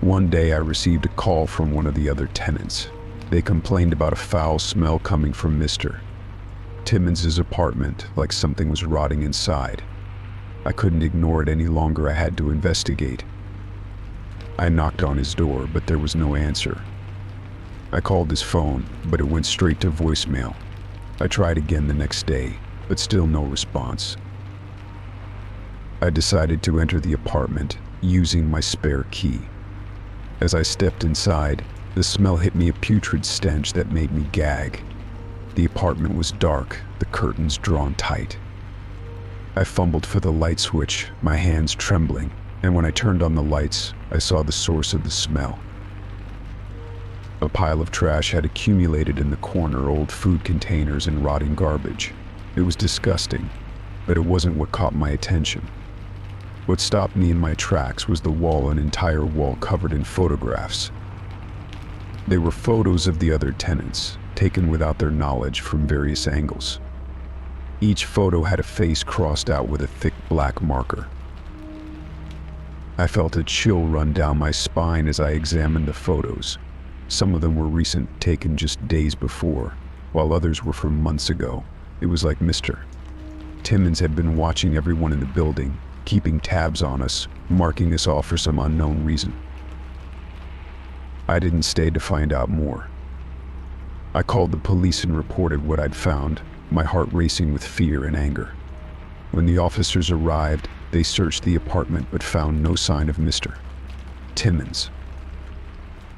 One day I received a call from one of the other tenants. They complained about a foul smell coming from Mr. Timmons' apartment, like something was rotting inside. I couldn't ignore it any longer. I had to investigate. I knocked on his door, but there was no answer. I called his phone, but it went straight to voicemail. I tried again the next day, but still no response. I decided to enter the apartment, using my spare key. As I stepped inside, the smell hit me, a putrid stench that made me gag. The apartment was dark, the curtains drawn tight. I fumbled for the light switch, my hands trembling, and when I turned on the lights, I saw the source of the smell. A pile of trash had accumulated in the corner, old food containers and rotting garbage. It was disgusting, but it wasn't what caught my attention. What stopped me in my tracks was the wall, an entire wall covered in photographs. They were photos of the other tenants, taken without their knowledge from various angles. Each photo had a face crossed out with a thick black marker. I felt a chill run down my spine as I examined the photos. Some of them were recent, taken just days before, while others were from months ago. It was like Mr. Timmons had been watching everyone in the building, keeping tabs on us, marking us off for some unknown reason. I didn't stay to find out more. I called the police and reported what I'd found, my heart racing with fear and anger. When the officers arrived, they searched the apartment but found no sign of Mr. Timmons.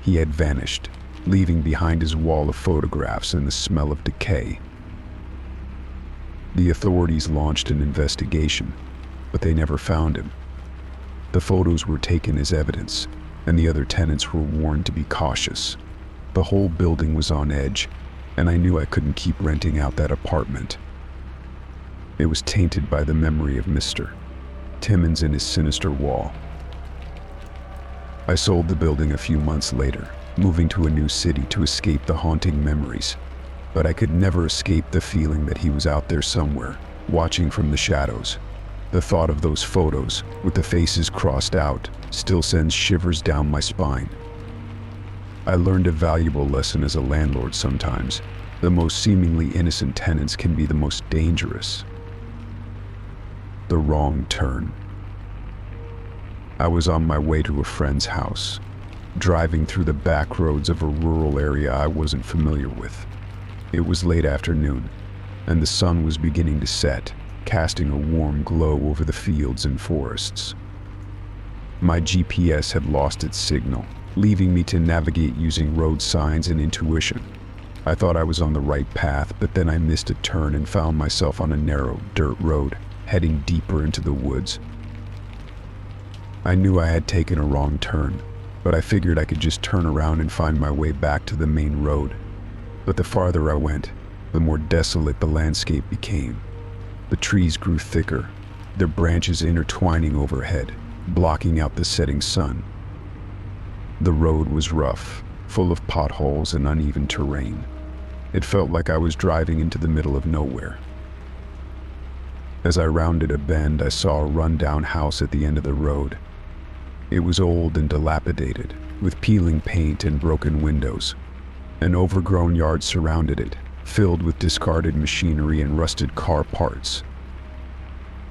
He had vanished, leaving behind his wall of photographs and the smell of decay. The authorities launched an investigation, but they never found him. The photos were taken as evidence, and the other tenants were warned to be cautious. The whole building was on edge, and I knew I couldn't keep renting out that apartment. It was tainted by the memory of Mr. Timmons and his sinister wall. I sold the building a few months later, moving to a new city to escape the haunting memories. But I could never escape the feeling that he was out there somewhere, watching from the shadows. The thought of those photos, with the faces crossed out, still sends shivers down my spine. I learned a valuable lesson as a landlord sometimes. The most seemingly innocent tenants can be the most dangerous. The wrong turn. I was on my way to a friend's house, driving through the back roads of a rural area I wasn't familiar with. It was late afternoon, and the sun was beginning to set, casting a warm glow over the fields and forests. My GPS had lost its signal, leaving me to navigate using road signs and intuition. I thought I was on the right path, but then I missed a turn and found myself on a narrow dirt road, heading deeper into the woods. I knew I had taken a wrong turn, but I figured I could just turn around and find my way back to the main road. But the farther I went, the more desolate the landscape became. The trees grew thicker, their branches intertwining overhead, blocking out the setting sun. The road was rough, full of potholes and uneven terrain. It felt like I was driving into the middle of nowhere. As I rounded a bend, I saw a rundown house at the end of the road. It was old and dilapidated, with peeling paint and broken windows. An overgrown yard surrounded it, filled with discarded machinery and rusted car parts.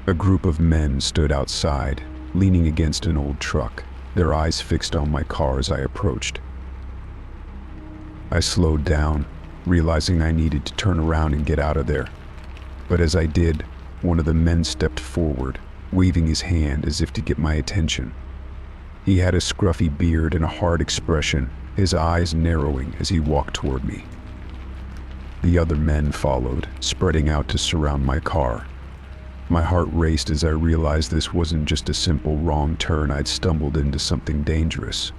A group of men stood outside, leaning against an old truck, their eyes fixed on my car as I approached. I slowed down, realizing I needed to turn around and get out of there. But as I did, one of the men stepped forward, waving his hand as if to get my attention. He had a scruffy beard and a hard expression, his eyes narrowing as he walked toward me. The other men followed, spreading out to surround my car. My heart raced as I realized this wasn't just a simple wrong turn. I'd stumbled into something dangerous.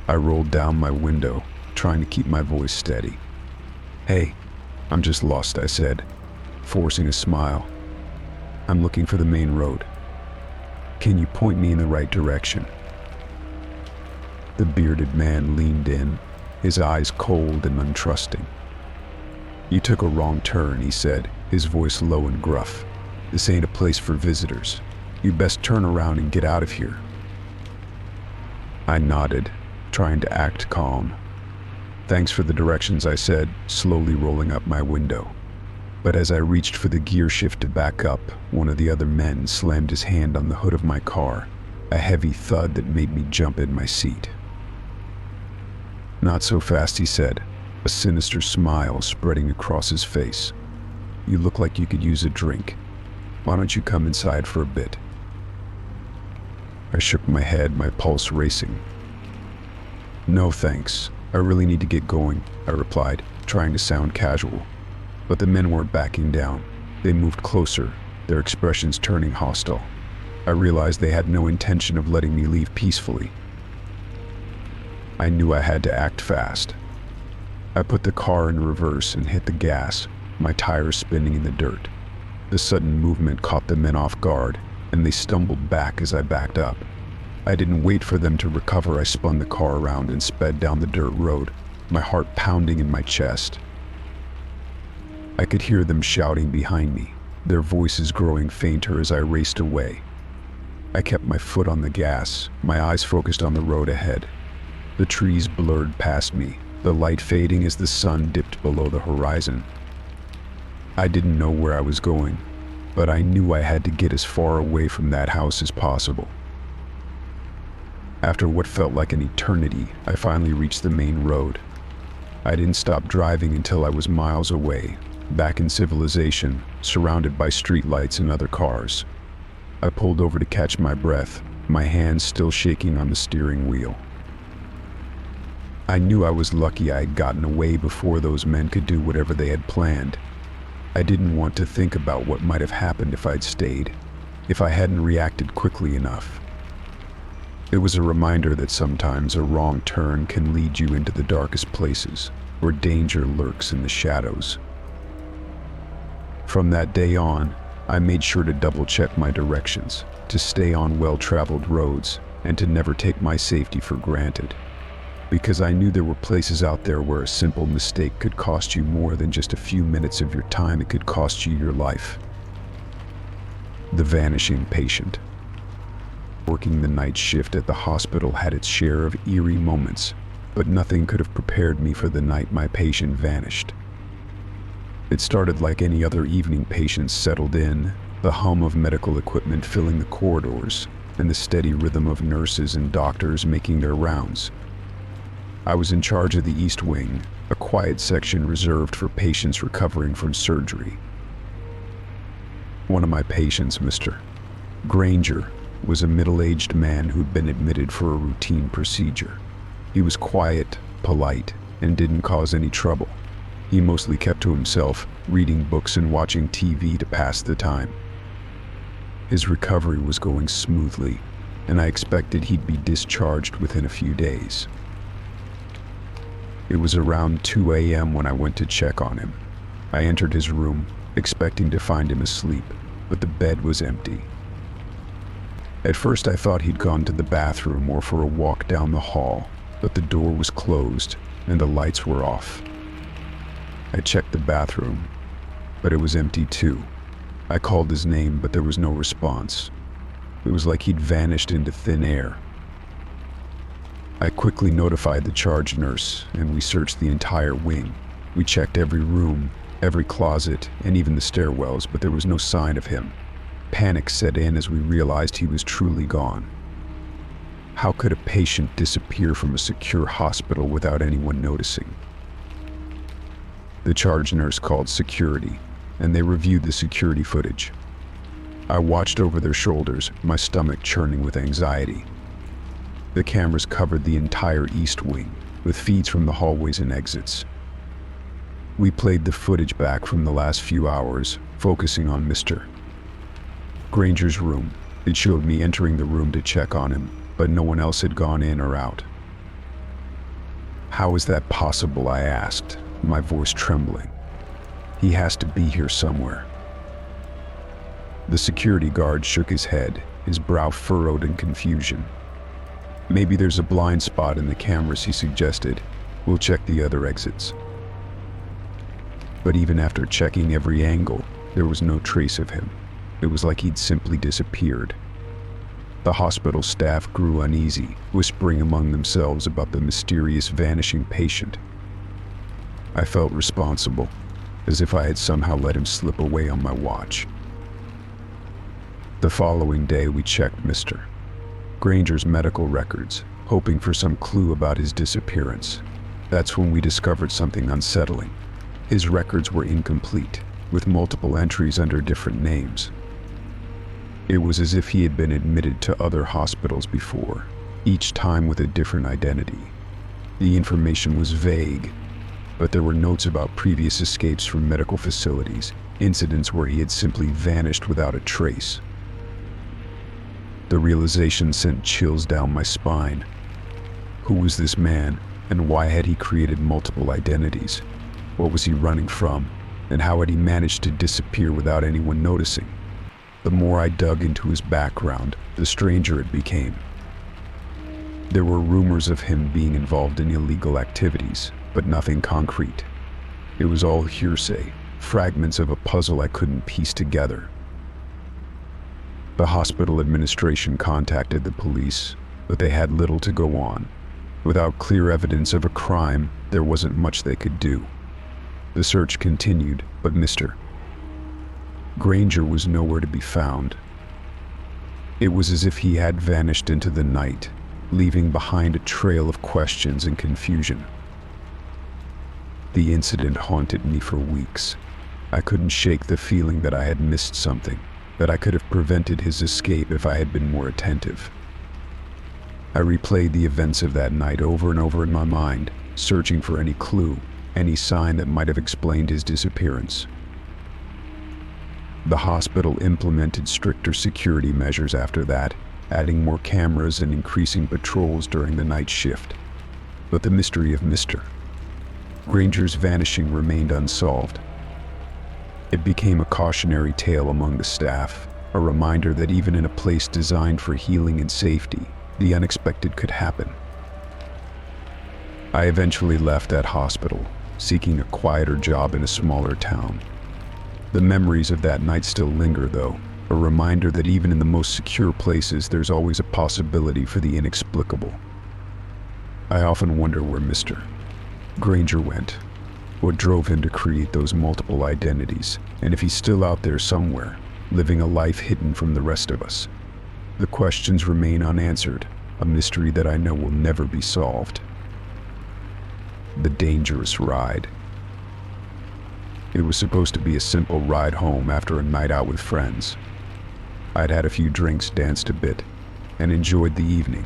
I rolled down my window, trying to keep my voice steady. "Hey, I'm just lost," I said, forcing a smile. "I'm looking for the main road. Can you point me in the right direction?" The bearded man leaned in, his eyes cold and untrusting. "You took a wrong turn," he said, his voice low and gruff. "This ain't a place for visitors. You best turn around and get out of here." I nodded, trying to act calm. "Thanks for the directions," I said, slowly rolling up my window. But as I reached for the gear shift to back up, one of the other men slammed his hand on the hood of my car, a heavy thud that made me jump in my seat. "Not so fast," he said, a sinister smile spreading across his face. "You look like you could use a drink. Why don't you come inside for a bit?" I shook my head, my pulse racing. "No thanks, I really need to get going," I replied, trying to sound casual. But the men weren't backing down. They moved closer, their expressions turning hostile. I realized they had no intention of letting me leave peacefully. I knew I had to act fast. I put the car in reverse and hit the gas, my tires spinning in the dirt. The sudden movement caught the men off guard, and they stumbled back as I backed up. I didn't wait for them to recover. I spun the car around and sped down the dirt road, my heart pounding in my chest. I could hear them shouting behind me, their voices growing fainter as I raced away. I kept my foot on the gas, my eyes focused on the road ahead. The trees blurred past me, the light fading as the sun dipped below the horizon. I didn't know where I was going, but I knew I had to get as far away from that house as possible. After what felt like an eternity, I finally reached the main road. I didn't stop driving until I was miles away, back in civilization, surrounded by streetlights and other cars. I pulled over to catch my breath, my hands still shaking on the steering wheel. I knew I was lucky I had gotten away before those men could do whatever they had planned. I didn't want to think about what might have happened if I'd stayed, if I hadn't reacted quickly enough. It was a reminder that sometimes a wrong turn can lead you into the darkest places, where danger lurks in the shadows. From that day on, I made sure to double-check my directions, to stay on well-traveled roads, and to never take my safety for granted. Because I knew there were places out there where a simple mistake could cost you more than just a few minutes of your time. It could cost you your life. The vanishing patient. Working the night shift at the hospital had its share of eerie moments, but nothing could have prepared me for the night my patient vanished. It started like any other evening. Patients settled in, the hum of medical equipment filling the corridors, and the steady rhythm of nurses and doctors making their rounds. I was in charge of the East Wing, a quiet section reserved for patients recovering from surgery. One of my patients, Mr. Granger, was a middle-aged man who'd been admitted for a routine procedure. He was quiet, polite, and didn't cause any trouble. He mostly kept to himself, reading books and watching TV to pass the time. His recovery was going smoothly, and I expected he'd be discharged within a few days. It was around 2 a.m. when I went to check on him. I entered his room, expecting to find him asleep, but the bed was empty. At first I thought he'd gone to the bathroom or for a walk down the hall, but the door was closed and the lights were off. I checked the bathroom, but it was empty too. I called his name, but there was no response. It was like he'd vanished into thin air. I quickly notified the charge nurse, and we searched the entire wing. We checked every room, every closet, and even the stairwells, but there was no sign of him. Panic set in as we realized he was truly gone. How could a patient disappear from a secure hospital without anyone noticing? The charge nurse called security, and they reviewed the security footage. I watched over their shoulders, my stomach churning with anxiety. The cameras covered the entire East Wing, with feeds from the hallways and exits. We played the footage back from the last few hours, focusing on Mr. Granger's room. It showed me entering the room to check on him, but no one else had gone in or out. How is that possible? I asked, my voice trembling. He has to be here somewhere. The security guard shook his head, his brow furrowed in confusion. Maybe there's a blind spot in the cameras, he suggested. We'll check the other exits. But even after checking every angle, there was no trace of him. It was like he'd simply disappeared. The hospital staff grew uneasy, whispering among themselves about the mysterious vanishing patient. I felt responsible, as if I had somehow let him slip away on my watch. The following day, we checked Mr. Granger's medical records, hoping for some clue about his disappearance. That's when we discovered something unsettling. His records were incomplete, with multiple entries under different names. It was as if he had been admitted to other hospitals before, each time with a different identity. The information was vague, but there were notes about previous escapes from medical facilities, incidents where he had simply vanished without a trace. The realization sent chills down my spine. Who was this man, and why had he created multiple identities? What was he running from, and how had he managed to disappear without anyone noticing? The more I dug into his background, the stranger it became. There were rumors of him being involved in illegal activities, but nothing concrete. It was all hearsay, fragments of a puzzle I couldn't piece together. The hospital administration contacted the police, but they had little to go on. Without clear evidence of a crime, there wasn't much they could do. The search continued, but Mr. Granger was nowhere to be found. It was as if he had vanished into the night, leaving behind a trail of questions and confusion. The incident haunted me for weeks. I couldn't shake the feeling that I had missed something, that I could have prevented his escape if I had been more attentive. I replayed the events of that night over and over in my mind, searching for any clue, any sign that might have explained his disappearance. The hospital implemented stricter security measures after that, adding more cameras and increasing patrols during the night shift. But the mystery of Mr. Granger's vanishing remained unsolved. It became a cautionary tale among the staff, a reminder that even in a place designed for healing and safety, the unexpected could happen. I eventually left that hospital, seeking a quieter job in a smaller town. The memories of that night still linger, though, a reminder that even in the most secure places, there's always a possibility for the inexplicable. I often wonder where Mr. Granger went, what drove him to create those multiple identities, and if he's still out there somewhere, living a life hidden from the rest of us. The questions remain unanswered, a mystery that I know will never be solved. The dangerous ride. It was supposed to be a simple ride home after a night out with friends. I'd had a few drinks, danced a bit, and enjoyed the evening.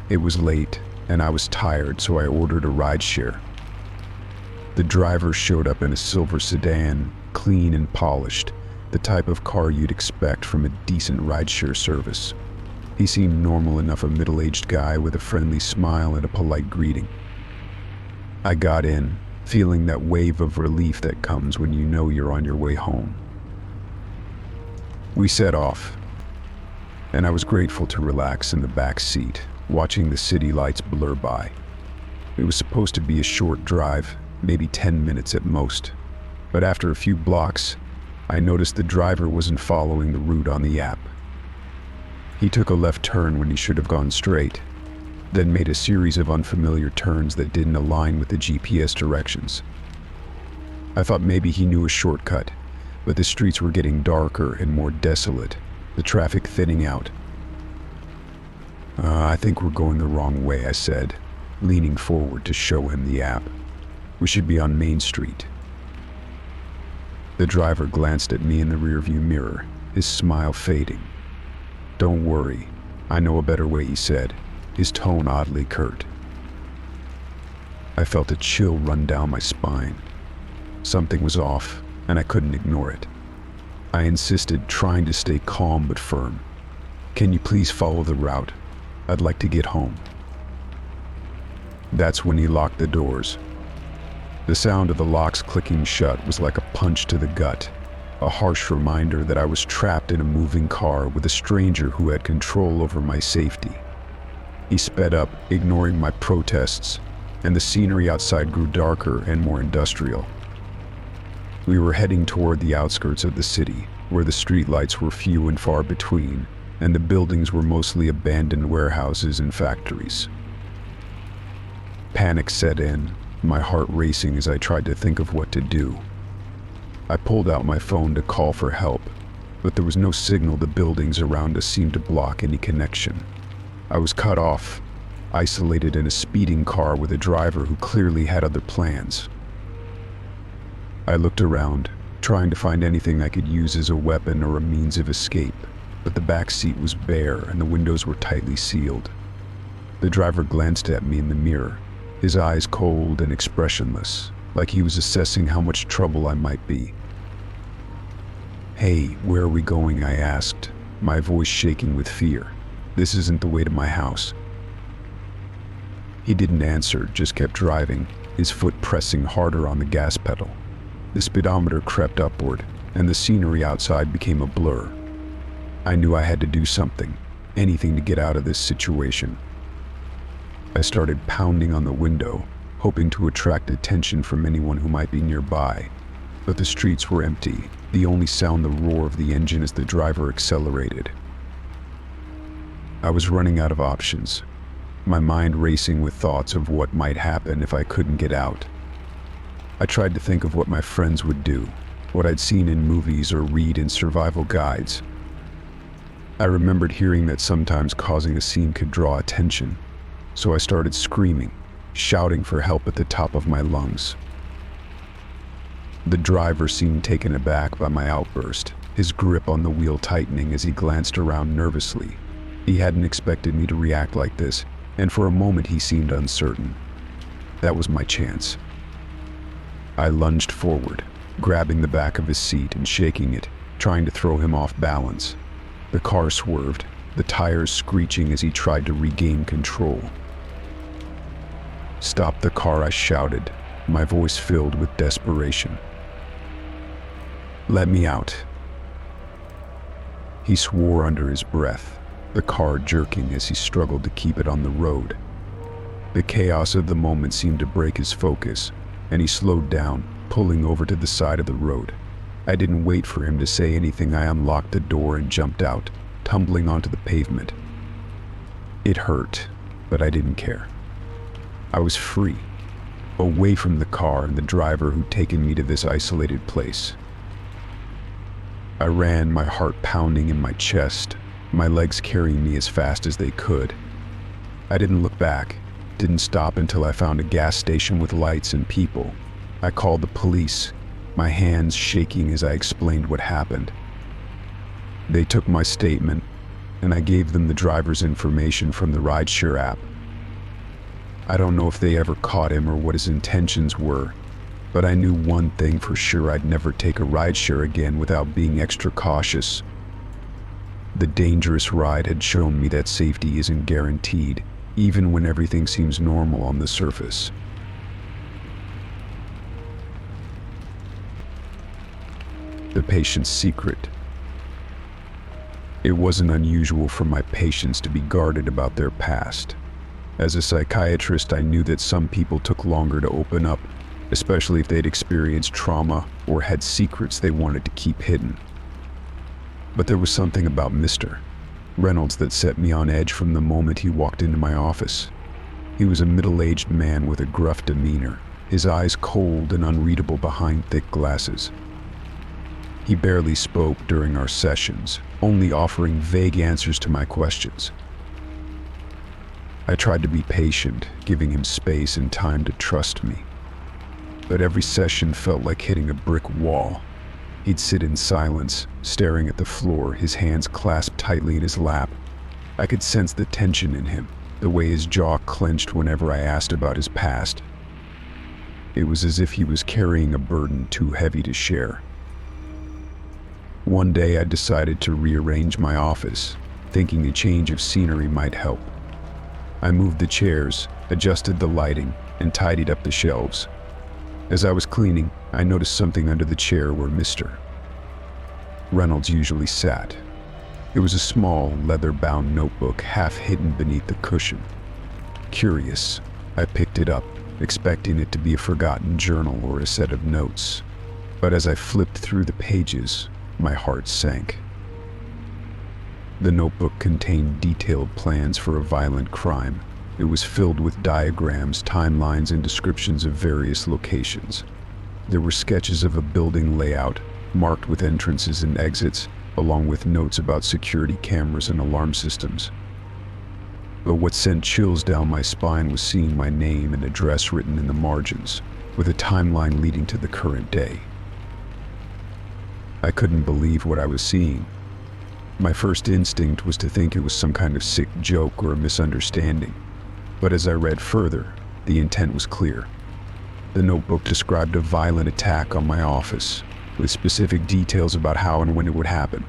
It was late, and I was tired, so I ordered a rideshare. The driver showed up in a silver sedan, clean and polished, the type of car you'd expect from a decent rideshare service. He seemed normal enough, a middle-aged guy with a friendly smile and a polite greeting. I got in, feeling that wave of relief that comes when you know you're on your way home. We set off, and I was grateful to relax in the back seat, watching the city lights blur by. It was supposed to be a short drive, maybe 10 minutes at most, but after a few blocks, I noticed the driver wasn't following the route on the app. He took a left turn when he should have gone straight, then made a series of unfamiliar turns that didn't align with the GPS directions. I thought maybe he knew a shortcut, but the streets were getting darker and more desolate, the traffic thinning out. I think we're going the wrong way," I said, leaning forward to show him the app. "We should be on Main Street." The driver glanced at me in the rearview mirror, his smile fading. "Don't worry, I know a better way," he said, his tone oddly curt. I felt a chill run down my spine. Something was off, and I couldn't ignore it. I insisted, trying to stay calm but firm. "Can you please follow the route? I'd like to get home." That's when he locked the doors. The sound of the locks clicking shut was like a punch to the gut, a harsh reminder that I was trapped in a moving car with a stranger who had control over my safety. He sped up, ignoring my protests, and the scenery outside grew darker and more industrial. We were heading toward the outskirts of the city, where the streetlights were few and far between, and the buildings were mostly abandoned warehouses and factories. Panic set in, my heart racing as I tried to think of what to do. I pulled out my phone to call for help, but there was no signal. The buildings around us seemed to block any connection. I was cut off, isolated in a speeding car with a driver who clearly had other plans. I looked around, trying to find anything I could use as a weapon or a means of escape, but the back seat was bare and the windows were tightly sealed. The driver glanced at me in the mirror, his eyes cold and expressionless, like he was assessing how much trouble I might be. "Hey, where are we going?" I asked, my voice shaking with fear. "This isn't the way to my house." He didn't answer, just kept driving, his foot pressing harder on the gas pedal. The speedometer crept upward, and the scenery outside became a blur. I knew I had to do something, anything to get out of this situation. I started pounding on the window, hoping to attract attention from anyone who might be nearby. But the streets were empty, the only sound the roar of the engine as the driver accelerated. I was running out of options, my mind racing with thoughts of what might happen if I couldn't get out. I tried to think of what my friends would do, what I'd seen in movies or read in survival guides. I remembered hearing that sometimes causing a scene could draw attention, so I started screaming, shouting for help at the top of my lungs. The driver seemed taken aback by my outburst, his grip on the wheel tightening as he glanced around nervously. He hadn't expected me to react like this, and for a moment he seemed uncertain. That was my chance. I lunged forward, grabbing the back of his seat and shaking it, trying to throw him off balance. The car swerved, the tires screeching as he tried to regain control. "Stop the car," I shouted, my voice filled with desperation. "Let me out." He swore under his breath, the car jerking as he struggled to keep it on the road. The chaos of the moment seemed to break his focus, and he slowed down, pulling over to the side of the road. I didn't wait for him to say anything. I unlocked the door and jumped out, tumbling onto the pavement. It hurt, but I didn't care. I was free, away from the car and the driver who'd taken me to this isolated place. I ran, my heart pounding in my chest, my legs carrying me as fast as they could. I didn't look back, didn't stop until I found a gas station with lights and people. I called the police, my hands shaking as I explained what happened. They took my statement, and I gave them the driver's information from the rideshare app. I don't know if they ever caught him or what his intentions were, but I knew one thing for sure: I'd never take a rideshare again without being extra cautious. The dangerous ride had shown me that safety isn't guaranteed, even when everything seems normal on the surface. The patient's secret. It wasn't unusual for my patients to be guarded about their past. As a psychiatrist, I knew that some people took longer to open up, especially if they'd experienced trauma or had secrets they wanted to keep hidden. But there was something about Mr. Reynolds that set me on edge from the moment he walked into my office. He was a middle-aged man with a gruff demeanor, his eyes cold and unreadable behind thick glasses. He barely spoke during our sessions, only offering vague answers to my questions. I tried to be patient, giving him space and time to trust me. But every session felt like hitting a brick wall. He'd sit in silence, staring at the floor, his hands clasped tightly in his lap. I could sense the tension in him, the way his jaw clenched whenever I asked about his past. It was as if he was carrying a burden too heavy to share. One day I decided to rearrange my office, thinking a change of scenery might help. I moved the chairs, adjusted the lighting, and tidied up the shelves. As I was cleaning, I noticed something under the chair where Mr. Reynolds usually sat. It was a small, leather-bound notebook half hidden beneath the cushion. Curious, I picked it up, expecting it to be a forgotten journal or a set of notes. But as I flipped through the pages, my heart sank. The notebook contained detailed plans for a violent crime. It was filled with diagrams, timelines, and descriptions of various locations. There were sketches of a building layout, marked with entrances and exits, along with notes about security cameras and alarm systems. But what sent chills down my spine was seeing my name and address written in the margins, with a timeline leading to the current day. I couldn't believe what I was seeing. My first instinct was to think it was some kind of sick joke or a misunderstanding. But as I read further, the intent was clear. The notebook described a violent attack on my office, with specific details about how and when it would happen.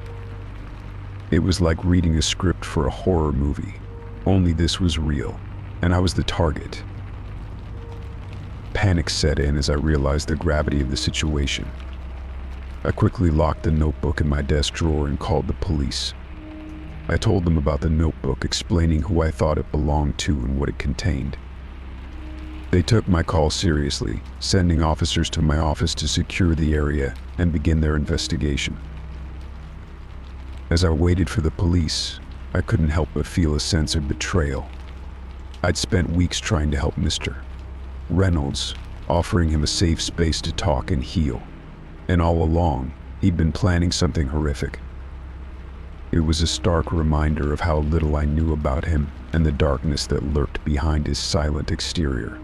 It was like reading a script for a horror movie, only this was real, and I was the target. Panic set in as I realized the gravity of the situation. I quickly locked the notebook in my desk drawer and called the police. I told them about the notebook, explaining who I thought it belonged to and what it contained. They took my call seriously, sending officers to my office to secure the area and begin their investigation. As I waited for the police, I couldn't help but feel a sense of betrayal. I'd spent weeks trying to help Mr. Reynolds, offering him a safe space to talk and heal. And all along, he'd been planning something horrific. It was a stark reminder of how little I knew about him and the darkness that lurked behind his silent exterior.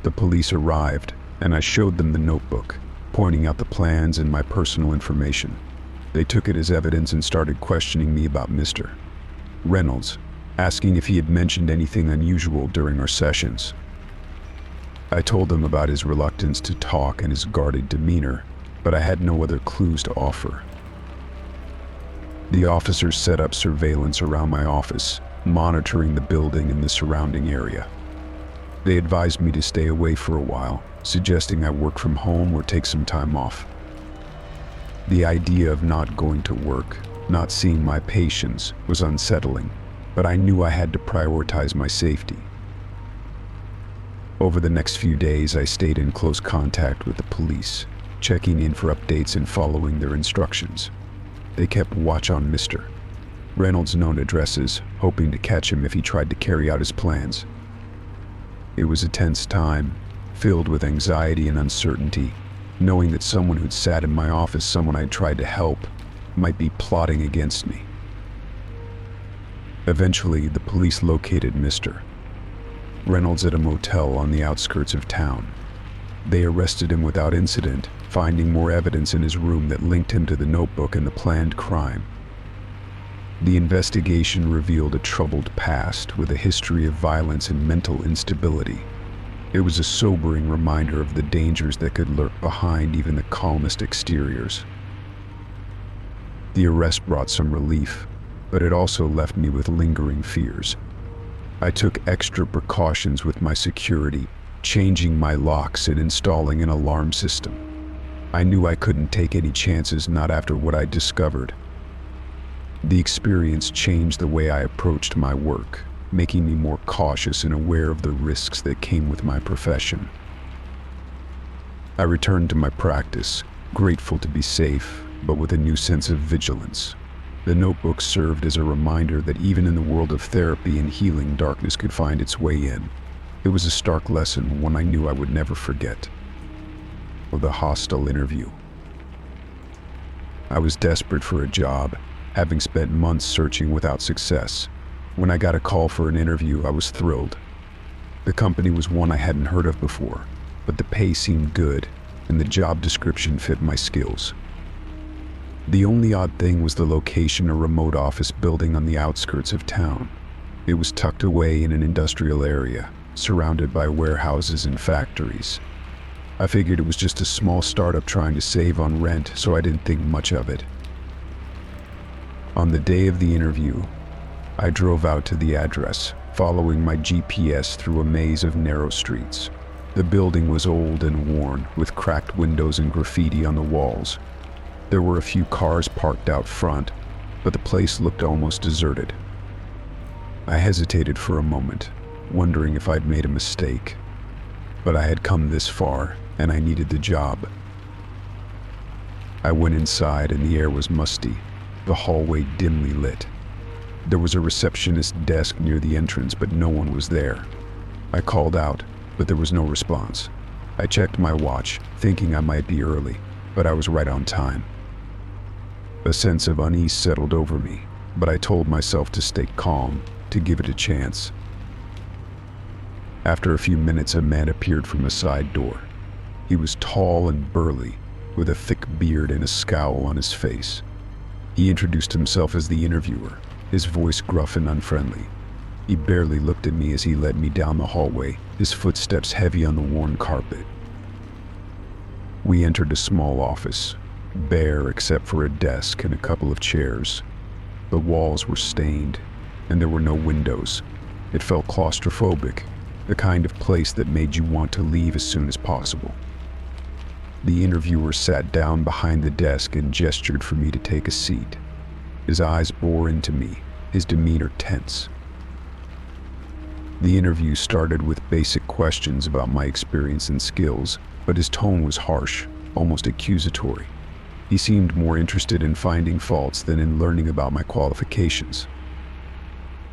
The police arrived, and I showed them the notebook, pointing out the plans and my personal information. They took it as evidence and started questioning me about Mr. Reynolds, asking if he had mentioned anything unusual during our sessions. I told them about his reluctance to talk and his guarded demeanor, but I had no other clues to offer. The officers set up surveillance around my office, monitoring the building and the surrounding area. They advised me to stay away for a while, suggesting I work from home or take some time off. The idea of not going to work, not seeing my patients, was unsettling, but I knew I had to prioritize my safety. Over the next few days, I stayed in close contact with the police, checking in for updates and following their instructions. They kept watch on Mr. Reynolds' known addresses, hoping to catch him if he tried to carry out his plans. It was a tense time, filled with anxiety and uncertainty, knowing that someone who'd sat in my office, someone I'd tried to help, might be plotting against me. Eventually, the police located Mr. Reynolds at a motel on the outskirts of town. They arrested him without incident, finding more evidence in his room that linked him to the notebook and the planned crime. The investigation revealed a troubled past with a history of violence and mental instability. It was a sobering reminder of the dangers that could lurk behind even the calmest exteriors. The arrest brought some relief, but it also left me with lingering fears. I took extra precautions with my security, changing my locks and installing an alarm system. I knew I couldn't take any chances, not after what I'd discovered. The experience changed the way I approached my work, making me more cautious and aware of the risks that came with my profession. I returned to my practice, grateful to be safe, but with a new sense of vigilance. The notebook served as a reminder that even in the world of therapy and healing, darkness could find its way in. It was a stark lesson, one I knew I would never forget. The hostile interview. I was desperate for a job, having spent months searching without success. When I got a call for an interview, I was thrilled. The company was one I hadn't heard of before, but the pay seemed good, and the job description fit my skills. The only odd thing was the location, a remote office building on the outskirts of town. It was tucked away in an industrial area, surrounded by warehouses and factories. I figured it was just a small startup trying to save on rent, so I didn't think much of it. On the day of the interview, I drove out to the address, following my GPS through a maze of narrow streets. The building was old and worn, with cracked windows and graffiti on the walls. There were a few cars parked out front, but the place looked almost deserted. I hesitated for a moment, wondering if I'd made a mistake. But I had come this far, and I needed the job. I went inside, and the air was musty, the hallway dimly lit. There was a receptionist desk near the entrance, but no one was there. I called out, but there was no response. I checked my watch, thinking I might be early, but I was right on time. A sense of unease settled over me, but I told myself to stay calm, to give it a chance. After a few minutes, a man appeared from a side door. He was tall and burly, with a thick beard and a scowl on his face. He introduced himself as the interviewer, his voice gruff and unfriendly. He barely looked at me as he led me down the hallway, his footsteps heavy on the worn carpet. We entered a small office, bare except for a desk and a couple of chairs. The walls were stained, and there were no windows. It felt claustrophobic, the kind of place that made you want to leave as soon as possible. The interviewer sat down behind the desk and gestured for me to take a seat. His eyes bore into me, his demeanor tense. The interview started with basic questions about my experience and skills, but his tone was harsh, almost accusatory. He seemed more interested in finding faults than in learning about my qualifications.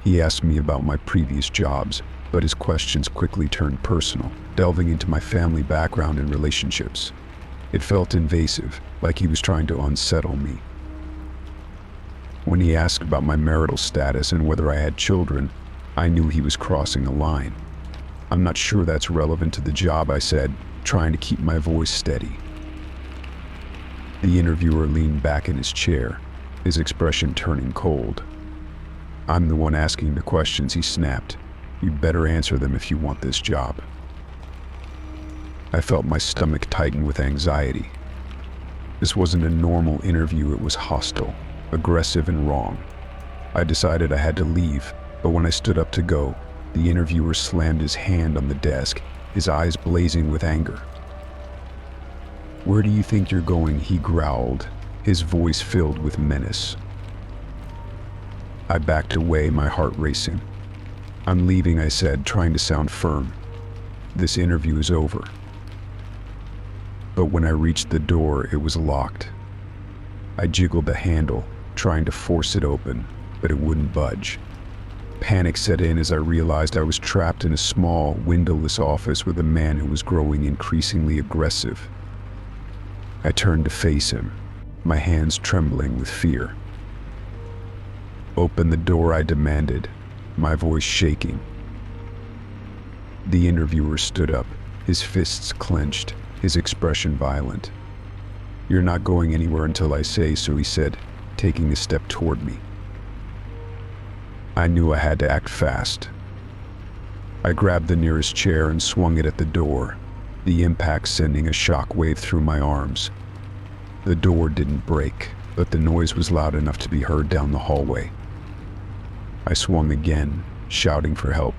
He asked me about my previous jobs, but his questions quickly turned personal, delving into my family background and relationships. It felt invasive, like he was trying to unsettle me. When he asked about my marital status and whether I had children, I knew he was crossing a line. "I'm not sure that's relevant to the job," I said, trying to keep my voice steady. The interviewer leaned back in his chair, his expression turning cold. "I'm the one asking the questions," he snapped. "You'd better answer them if you want this job." I felt my stomach tighten with anxiety. This wasn't a normal interview, it was hostile, aggressive, and wrong. I decided I had to leave, but when I stood up to go, the interviewer slammed his hand on the desk, his eyes blazing with anger. "Where do you think you're going?" he growled, his voice filled with menace. I backed away, my heart racing. "I'm leaving," I said, trying to sound firm. "This interview is over." But when I reached the door, it was locked. I jiggled the handle, trying to force it open, but it wouldn't budge. Panic set in as I realized I was trapped in a small, windowless office with a man who was growing increasingly aggressive. I turned to face him, my hands trembling with fear. "Open the door," I demanded, my voice shaking. The interviewer stood up, his fists clenched, his expression violent. "You're not going anywhere until I say so," he said, taking a step toward me. I knew I had to act fast. I grabbed the nearest chair and swung it at the door, the impact sending a shock wave through my arms. The door didn't break, but the noise was loud enough to be heard down the hallway. I swung again, shouting for help,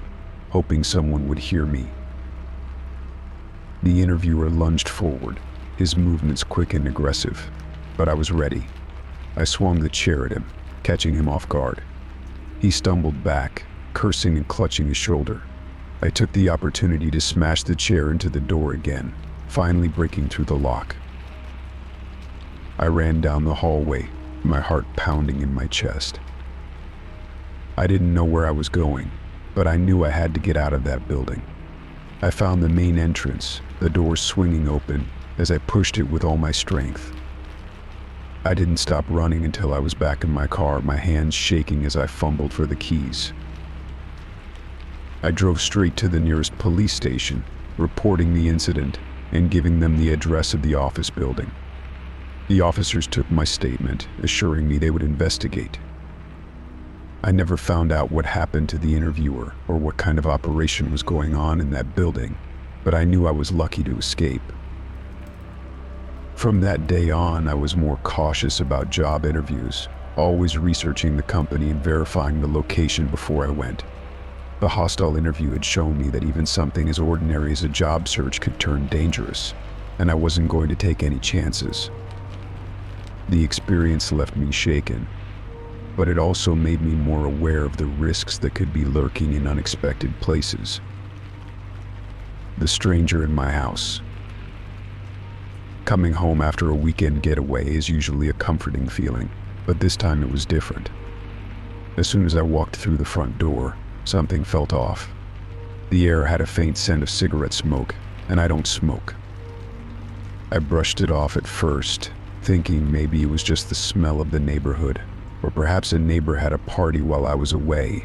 hoping someone would hear me. The interviewer lunged forward, his movements quick and aggressive, but I was ready. I swung the chair at him, catching him off guard. He stumbled back, cursing and clutching his shoulder. I took the opportunity to smash the chair into the door again, finally breaking through the lock. I ran down the hallway, my heart pounding in my chest. I didn't know where I was going, but I knew I had to get out of that building. I found the main entrance, the door swinging open, as I pushed it with all my strength. I didn't stop running until I was back in my car, my hands shaking as I fumbled for the keys. I drove straight to the nearest police station, reporting the incident and giving them the address of the office building. The officers took my statement, assuring me they would investigate. I never found out what happened to the interviewer or what kind of operation was going on in that building, but I knew I was lucky to escape. From that day on, I was more cautious about job interviews, always researching the company and verifying the location before I went. The hostile interview had shown me that even something as ordinary as a job search could turn dangerous, and I wasn't going to take any chances. The experience left me shaken, but it also made me more aware of the risks that could be lurking in unexpected places. The stranger in my house. Coming home after a weekend getaway is usually a comforting feeling, but this time it was different. As soon as I walked through the front door, something felt off. The air had a faint scent of cigarette smoke, and I don't smoke. I brushed it off at first, thinking maybe it was just the smell of the neighborhood, or perhaps a neighbor had a party while I was away.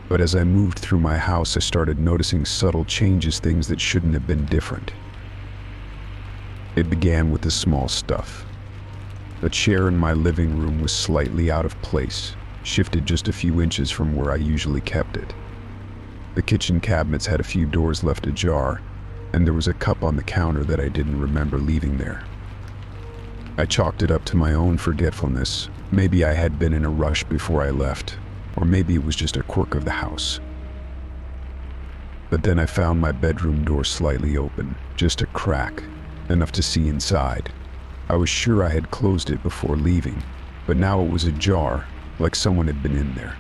But as I moved through my house, I started noticing subtle changes, things that shouldn't have been different. It began with the small stuff. The chair in my living room was slightly out of place, shifted just a few inches from where I usually kept it. The kitchen cabinets had a few doors left ajar, and there was a cup on the counter that I didn't remember leaving there. I chalked it up to my own forgetfulness. Maybe I had been in a rush before I left, or maybe it was just a quirk of the house. But then I found my bedroom door slightly open, just a crack, enough to see inside. I was sure I had closed it before leaving, but now it was ajar, like someone had been in there.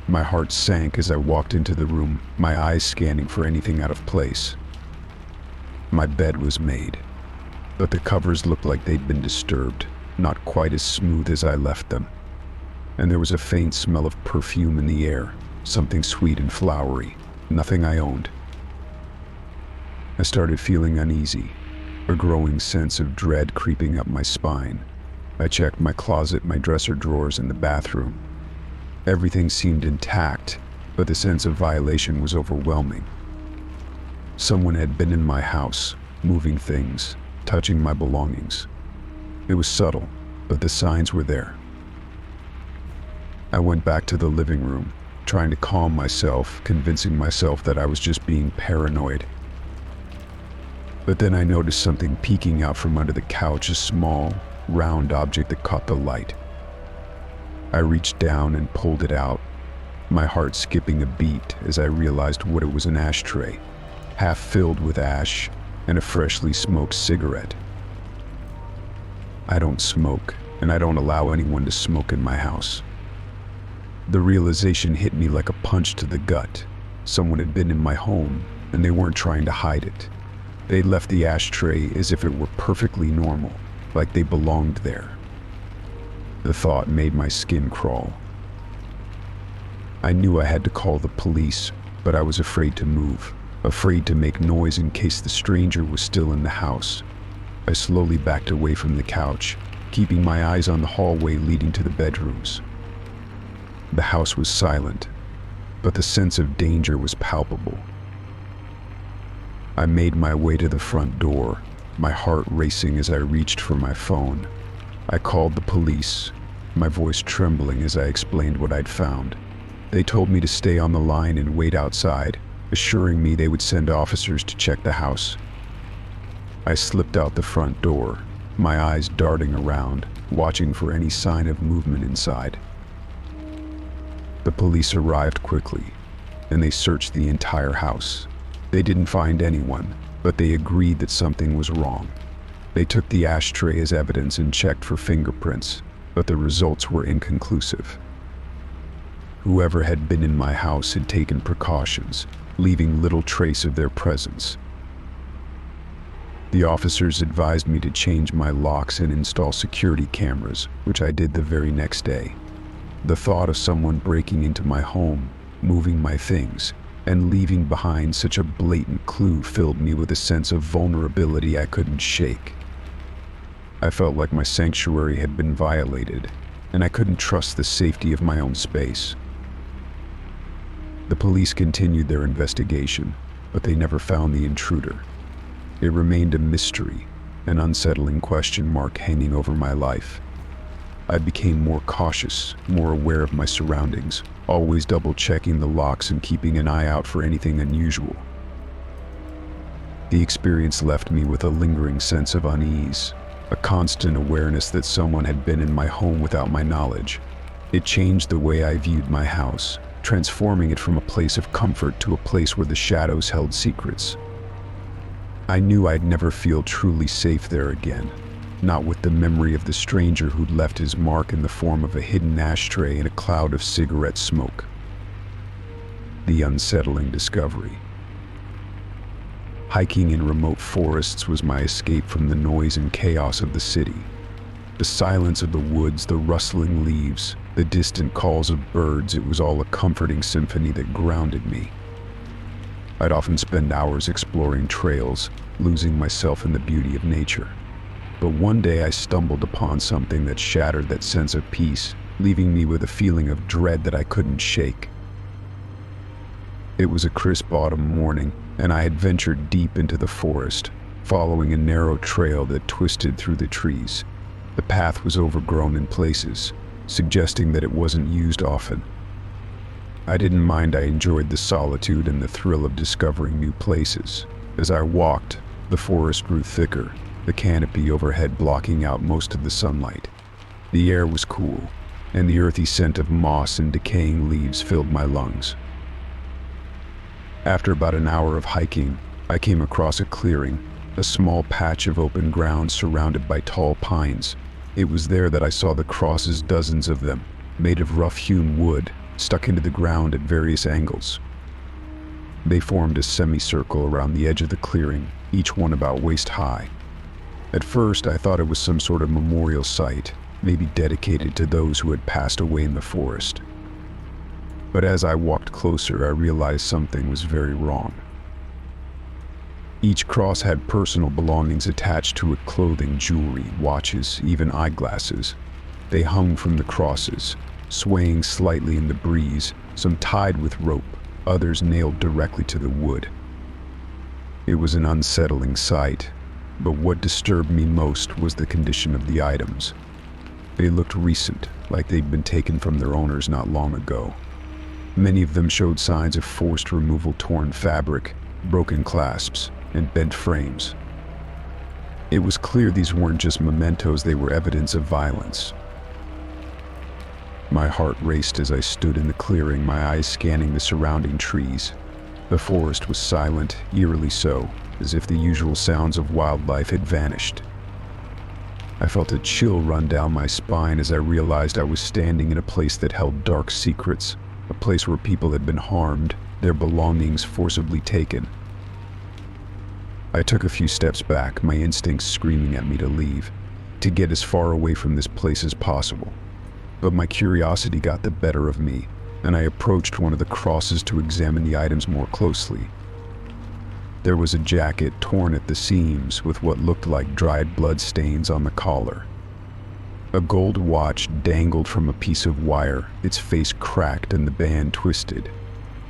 My heart sank as I walked into the room, my eyes scanning for anything out of place. My bed was made, but the covers looked like they'd been disturbed, not quite as smooth as I left them. And there was a faint smell of perfume in the air, something sweet and flowery, nothing I owned. I started feeling uneasy. a growing sense of dread creeping up my spine. I checked my closet, my dresser drawers, and the bathroom. Everything seemed intact, but the sense of violation was overwhelming. Someone had been in my house, moving things, touching my belongings. It was subtle, but the signs were there. I went back to the living room, trying to calm myself, convincing myself that I was just being paranoid. But then I noticed something peeking out from under the couch, a small, round object that caught the light. I reached down and pulled it out, my heart skipping a beat as I realized what it was: an ashtray, half filled with ash and a freshly smoked cigarette. I don't smoke, and I don't allow anyone to smoke in my house. The realization hit me like a punch to the gut. Someone had been in my home, and they weren't trying to hide it. They left the ashtray as if it were perfectly normal, like they belonged there. The thought made my skin crawl. I knew I had to call the police, but I was afraid to move, afraid to make noise in case the stranger was still in the house. I slowly backed away from the couch, keeping my eyes on the hallway leading to the bedrooms. The house was silent, but the sense of danger was palpable. I made my way to the front door, my heart racing as I reached for my phone. I called the police, my voice trembling as I explained what I'd found. They told me to stay on the line and wait outside, assuring me they would send officers to check the house. I slipped out the front door, my eyes darting around, watching for any sign of movement inside. The police arrived quickly, and they searched the entire house. They didn't find anyone, but they agreed that something was wrong. They took the ashtray as evidence and checked for fingerprints, but the results were inconclusive. Whoever had been in my house had taken precautions, leaving little trace of their presence. The officers advised me to change my locks and install security cameras, which I did the very next day. The thought of someone breaking into my home, moving my things, and leaving behind such a blatant clue filled me with a sense of vulnerability I couldn't shake. I felt like my sanctuary had been violated, and I couldn't trust the safety of my own space. The police continued their investigation, but they never found the intruder. It remained a mystery, an unsettling question mark hanging over my life. I became more cautious, more aware of my surroundings, always double-checking the locks and keeping an eye out for anything unusual. The experience left me with a lingering sense of unease, a constant awareness that someone had been in my home without my knowledge. It changed the way I viewed my house, transforming it from a place of comfort to a place where the shadows held secrets. I knew I'd never feel truly safe there again, not with the memory of the stranger who'd left his mark in the form of a hidden ashtray and a cloud of cigarette smoke. The unsettling discovery. Hiking in remote forests was my escape from the noise and chaos of the city. The silence of the woods, the rustling leaves, the distant calls of birds, it was all a comforting symphony that grounded me. I'd often spend hours exploring trails, losing myself in the beauty of nature. But one day I stumbled upon something that shattered that sense of peace, leaving me with a feeling of dread that I couldn't shake. It was a crisp autumn morning, and I had ventured deep into the forest, following a narrow trail that twisted through the trees. The path was overgrown in places, suggesting that it wasn't used often. I didn't mind. I enjoyed the solitude and the thrill of discovering new places. As I walked, the forest grew thicker, the canopy overhead blocking out most of the sunlight. The air was cool, and the earthy scent of moss and decaying leaves filled my lungs. After about an hour of hiking, I came across a clearing, a small patch of open ground surrounded by tall pines. It was there that I saw the crosses, dozens of them, made of rough-hewn wood, stuck into the ground at various angles. They formed a semicircle around the edge of the clearing, each one about waist-high. At first, I thought it was some sort of memorial site, maybe dedicated to those who had passed away in the forest. But as I walked closer, I realized something was very wrong. Each cross had personal belongings attached to it: clothing, jewelry, watches, even eyeglasses. They hung from the crosses, swaying slightly in the breeze, some tied with rope, others nailed directly to the wood. It was an unsettling sight, but what disturbed me most was the condition of the items. They looked recent, like they'd been taken from their owners not long ago. Many of them showed signs of forced removal: torn fabric, broken clasps, and bent frames. It was clear these weren't just mementos, they were evidence of violence. My heart raced as I stood in the clearing, my eyes scanning the surrounding trees. The forest was silent, eerily so, as if the usual sounds of wildlife had vanished. I felt a chill run down my spine as I realized I was standing in a place that held dark secrets, a place where people had been harmed, their belongings forcibly taken. I took a few steps back, my instincts screaming at me to leave, to get as far away from this place as possible. But my curiosity got the better of me, and I approached one of the crosses to examine the items more closely. There was a jacket torn at the seams, with what looked like dried blood stains on the collar. A gold watch dangled from a piece of wire, its face cracked and the band twisted.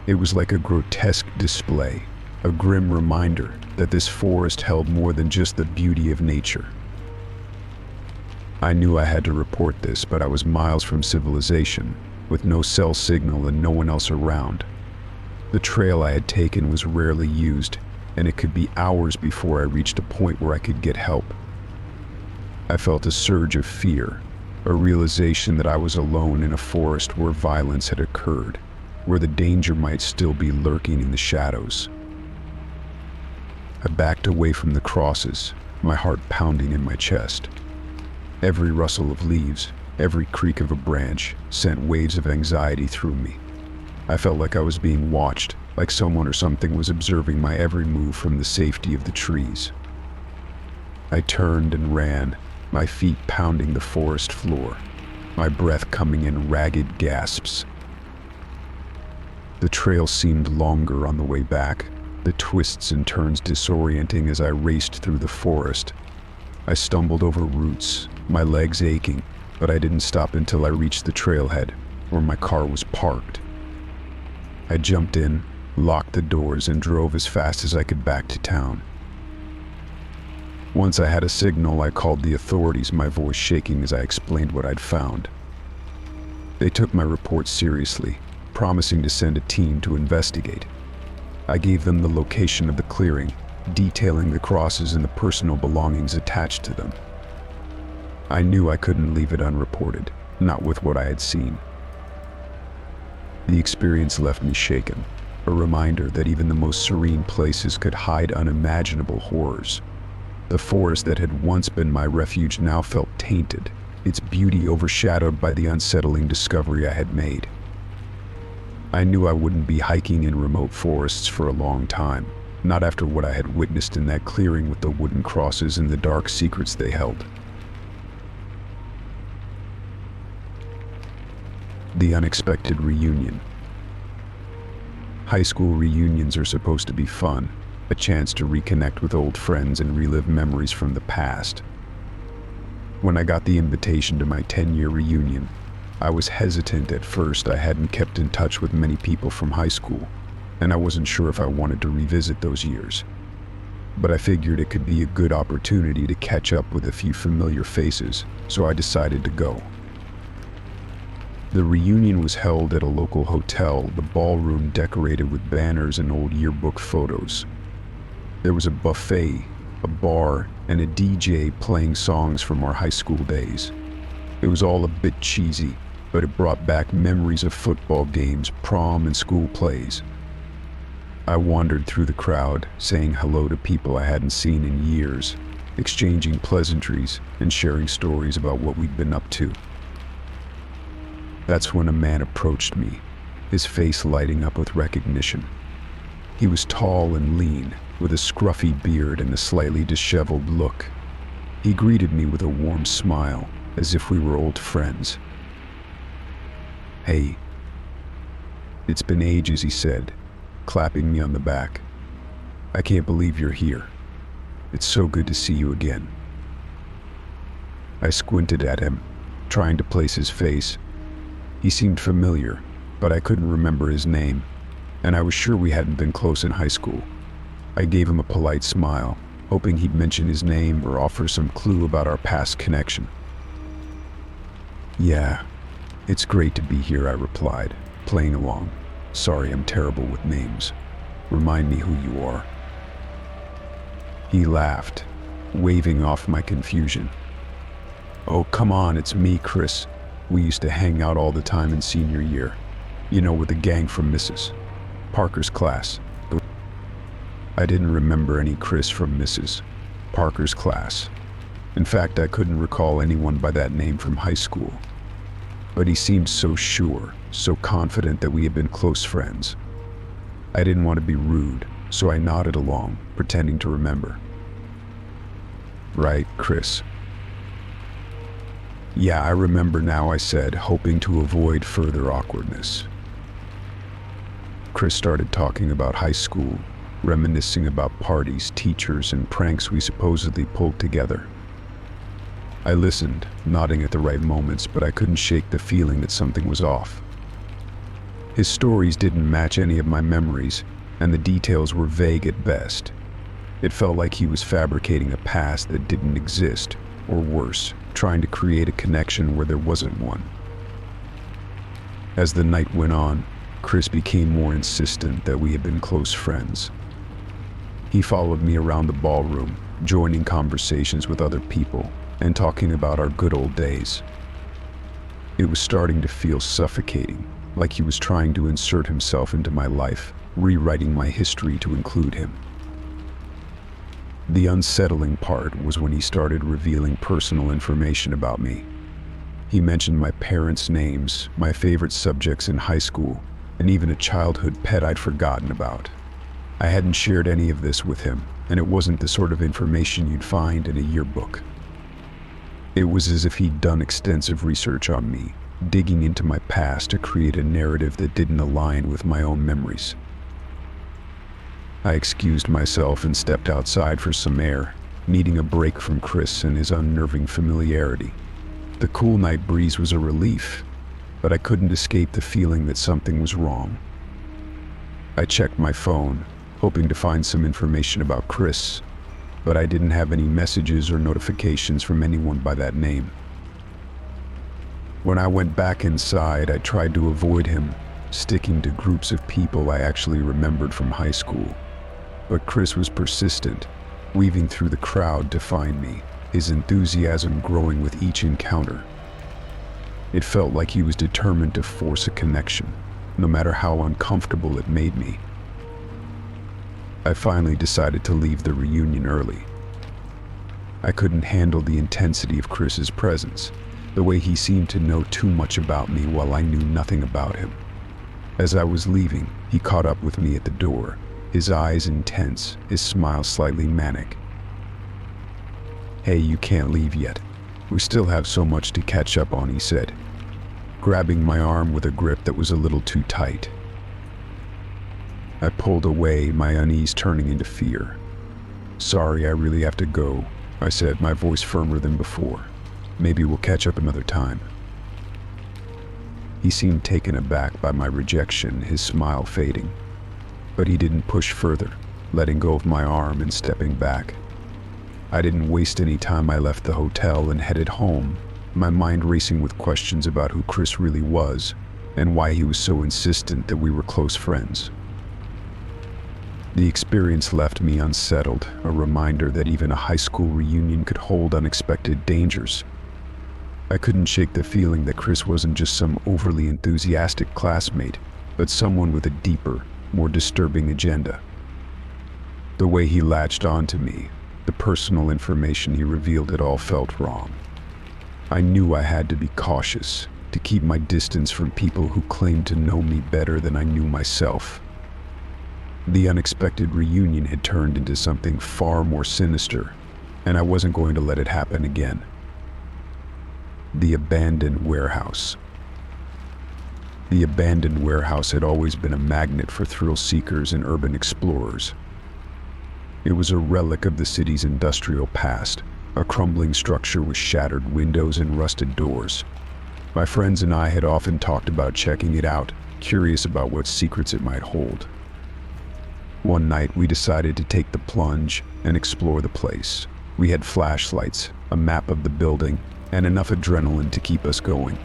It was like a grotesque display, a grim reminder that this forest held more than just the beauty of nature. I knew I had to report this, but I was miles from civilization, with no cell signal and no one else around. The trail I had taken was rarely used, and it could be hours before I reached a point where I could get help. I felt a surge of fear, a realization that I was alone in a forest where violence had occurred, where the danger might still be lurking in the shadows. I backed away from the crosses, my heart pounding in my chest. Every rustle of leaves, every creak of a branch sent waves of anxiety through me. I felt like I was being watched, like someone or something was observing my every move from the safety of the trees. I turned and ran, my feet pounding the forest floor, my breath coming in ragged gasps. The trail seemed longer on the way back, the twists and turns disorienting as I raced through the forest. I stumbled over roots, my legs aching, but I didn't stop until I reached the trailhead, where my car was parked. I jumped in, locked the doors, and drove as fast as I could back to town. Once I had a signal, I called the authorities, my voice shaking as I explained what I'd found. They took my report seriously, promising to send a team to investigate. I gave them the location of the clearing, detailing the crosses and the personal belongings attached to them. I knew I couldn't leave it unreported, not with what I had seen. The experience left me shaken, a reminder that even the most serene places could hide unimaginable horrors. The forest that had once been my refuge now felt tainted, its beauty overshadowed by the unsettling discovery I had made. I knew I wouldn't be hiking in remote forests for a long time, not after what I had witnessed in that clearing with the wooden crosses and the dark secrets they held. The unexpected reunion. High school reunions are supposed to be fun, a chance to reconnect with old friends and relive memories from the past. When I got the invitation to my 10-year reunion, I was hesitant at first. I hadn't kept in touch with many people from high school, and I wasn't sure if I wanted to revisit those years. But I figured it could be a good opportunity to catch up with a few familiar faces, so I decided to go. The reunion was held at a local hotel, the ballroom decorated with banners and old yearbook photos. There was a buffet, a bar, and a DJ playing songs from our high school days. It was all a bit cheesy, but it brought back memories of football games, prom, and school plays. I wandered through the crowd, saying hello to people I hadn't seen in years, exchanging pleasantries and sharing stories about what we'd been up to. That's when a man approached me, his face lighting up with recognition. He was tall and lean, with a scruffy beard and a slightly disheveled look. He greeted me with a warm smile, as if we were old friends. "Hey, it's been ages," he said, clapping me on the back. I can't believe you're here. It's so good to see you again. I squinted at him, trying to place his face. He seemed familiar, but I couldn't remember his name, and I was sure we hadn't been close in high school. I gave him a polite smile, hoping he'd mention his name or offer some clue about our past connection. Yeah, it's great to be here, I replied, playing along. Sorry, I'm terrible with names. Remind me who you are. He laughed, waving off my confusion. Oh, come on, it's me, Chris. We used to hang out all the time in senior year. You know, with the gang from Mrs. Parker's class. I didn't remember any Chris from Mrs. Parker's class. In fact, I couldn't recall anyone by that name from high school. But he seemed so sure, so confident that we had been close friends. I didn't want to be rude, so I nodded along, pretending to remember. Right, Chris. Yeah, I remember now, I said, hoping to avoid further awkwardness. Chris started talking about high school, reminiscing about parties, teachers, and pranks we supposedly pulled together. I listened, nodding at the right moments, but I couldn't shake the feeling that something was off. His stories didn't match any of my memories, and the details were vague at best. It felt like he was fabricating a past that didn't exist, or worse, trying to create a connection where there wasn't one. As the night went on, Chris became more insistent that we had been close friends. He followed me around the ballroom, joining conversations with other people and talking about our good old days. It was starting to feel suffocating, like he was trying to insert himself into my life, rewriting my history to include him. The unsettling part was when he started revealing personal information about me. He mentioned my parents' names, my favorite subjects in high school, and even a childhood pet I'd forgotten about. I hadn't shared any of this with him, and it wasn't the sort of information you'd find in a yearbook. It was as if he'd done extensive research on me, digging into my past to create a narrative that didn't align with my own memories. I excused myself and stepped outside for some air, needing a break from Chris and his unnerving familiarity. The cool night breeze was a relief, but I couldn't escape the feeling that something was wrong. I checked my phone, hoping to find some information about Chris, but I didn't have any messages or notifications from anyone by that name. When I went back inside, I tried to avoid him, sticking to groups of people I actually remembered from high school. But Chris was persistent, weaving through the crowd to find me, his enthusiasm growing with each encounter. It felt like he was determined to force a connection, no matter how uncomfortable it made me. I finally decided to leave the reunion early. I couldn't handle the intensity of Chris's presence, the way he seemed to know too much about me while I knew nothing about him. As I was leaving, he caught up with me at the door, his eyes intense, his smile slightly manic. Hey, you can't leave yet. We still have so much to catch up on, he said, grabbing my arm with a grip that was a little too tight. I pulled away, my unease turning into fear. Sorry, I really have to go, I said, my voice firmer than before. Maybe we'll catch up another time. He seemed taken aback by my rejection, his smile fading. But he didn't push further, letting go of my arm and stepping back. I didn't waste any time. I left the hotel and headed home, my mind racing with questions about who Chris really was and why he was so insistent that we were close friends. The experience left me unsettled, a reminder that even a high school reunion could hold unexpected dangers. I couldn't shake the feeling that Chris wasn't just some overly enthusiastic classmate, but someone with a deeper, more disturbing agenda. The way he latched onto me, the personal information he revealed, it all felt wrong. I knew I had to be cautious, to keep my distance from people who claimed to know me better than I knew myself. The unexpected reunion had turned into something far more sinister, and I wasn't going to let it happen again. The abandoned warehouse. The abandoned warehouse had always been a magnet for thrill seekers and urban explorers. It was a relic of the city's industrial past, a crumbling structure with shattered windows and rusted doors. My friends and I had often talked about checking it out, curious about what secrets it might hold. One night, we decided to take the plunge and explore the place. We had flashlights, a map of the building, and enough adrenaline to keep us going.